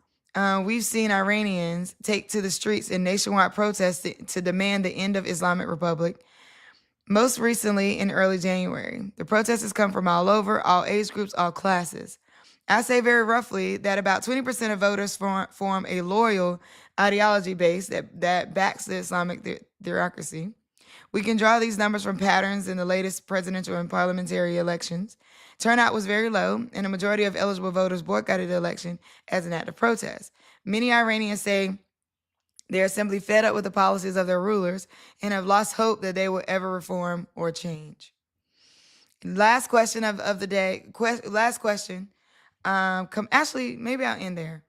we've seen Iranians take to the streets in nationwide protests to demand the end of Islamic Republic. Most recently in early January, the protests come from all over, all age groups, all classes. I say very roughly that about 20% of voters form a loyal ideology base that backs the Islamic theocracy. We can draw these numbers from patterns in the latest presidential and parliamentary elections. Turnout was very low, and a majority of eligible voters boycotted the election as an act of protest. Many Iranians say they are simply fed up with the policies of their rulers and have lost hope that they will ever reform or change. Last question of the day. Last question. Actually, maybe I'll end there.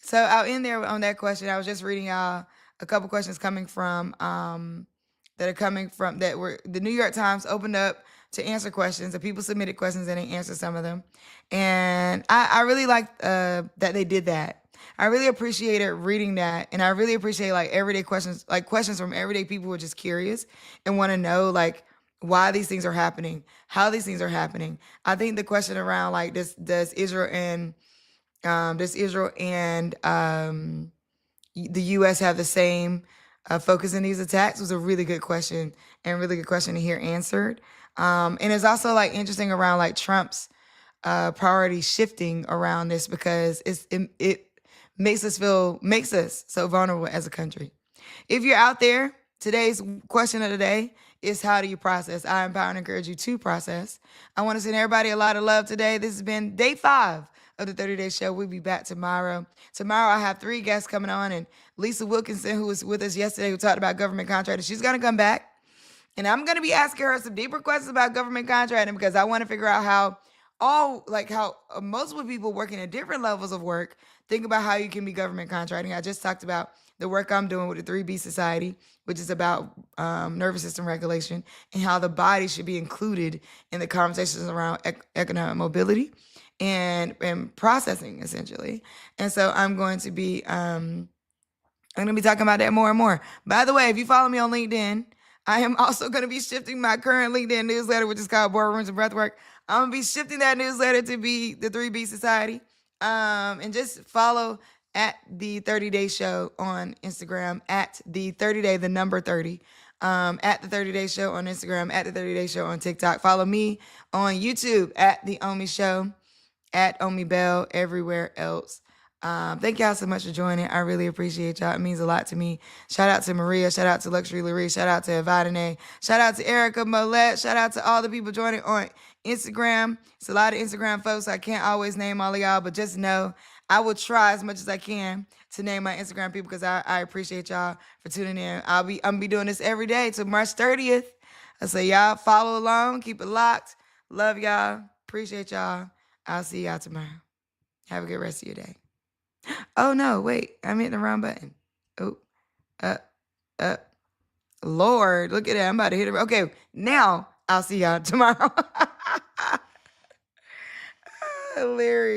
So I'll end there on that question. I was just reading y'all a couple questions coming from the New York Times opened up to answer questions. The people submitted questions and they answered some of them, and I really liked that they did that. I really appreciated reading that, and I really appreciate like everyday questions, like questions from everyday people who are just curious and want to know like why these things are happening, how these things are happening. I think the question around like this does Israel and the U.S. have the same focus in these attacks was a really good question and really good question to hear answered. And it's also like interesting around like Trump's priority shifting around this because it makes us so vulnerable as a country. If you're out there, today's question of the day is how do you process? I empower and encourage you to process. I want to send everybody a lot of love today. This has been day 5 of the 30-day show. We'll be back tomorrow. Tomorrow I have 3 guests coming on, and Lisa Wilkinson, who was with us yesterday, who talked about government contractors, she's going to come back. And I'm going to be asking her some deeper questions about government contracting because I want to figure out how multiple people working at different levels of work think about how you can be government contracting. I just talked about the work I'm doing with the 3B Society, which is about nervous system regulation and how the body should be included in the conversations around economic mobility and processing, essentially. And so I'm going to be talking about that more and more. By the way, if you follow me on LinkedIn, I am also going to be shifting my current LinkedIn newsletter, which is called Boardrooms and Breathwork. I'm going to be shifting that newsletter to be the 3B Society. And just follow at the 30-day show on Instagram, at the 30-day, the number 30. At the 30-day show on Instagram, at the 30-day show on TikTok. Follow me on YouTube at the Omi Show, at Omi Bell, everywhere else. Thank y'all so much for joining. I really appreciate y'all. It means a lot to me. Shout out to Maria. Shout out to Luxury Larry. Shout out to Evadine. Shout out to Erica Molette. Shout out to all the people joining on Instagram. It's a lot of Instagram folks. I can't always name all of y'all, but just know I will try as much as I can to name my Instagram people because I appreciate y'all for tuning in. I'm gonna be doing this every day till March 30th. So y'all follow along. Keep it locked. Love y'all. Appreciate y'all. I'll see y'all tomorrow. Have a good rest of your day. Oh no, wait, I'm hitting the wrong button. Oh, up. Lord, look at that. I'm about to hit it. Okay, now I'll see y'all tomorrow. Hilarious.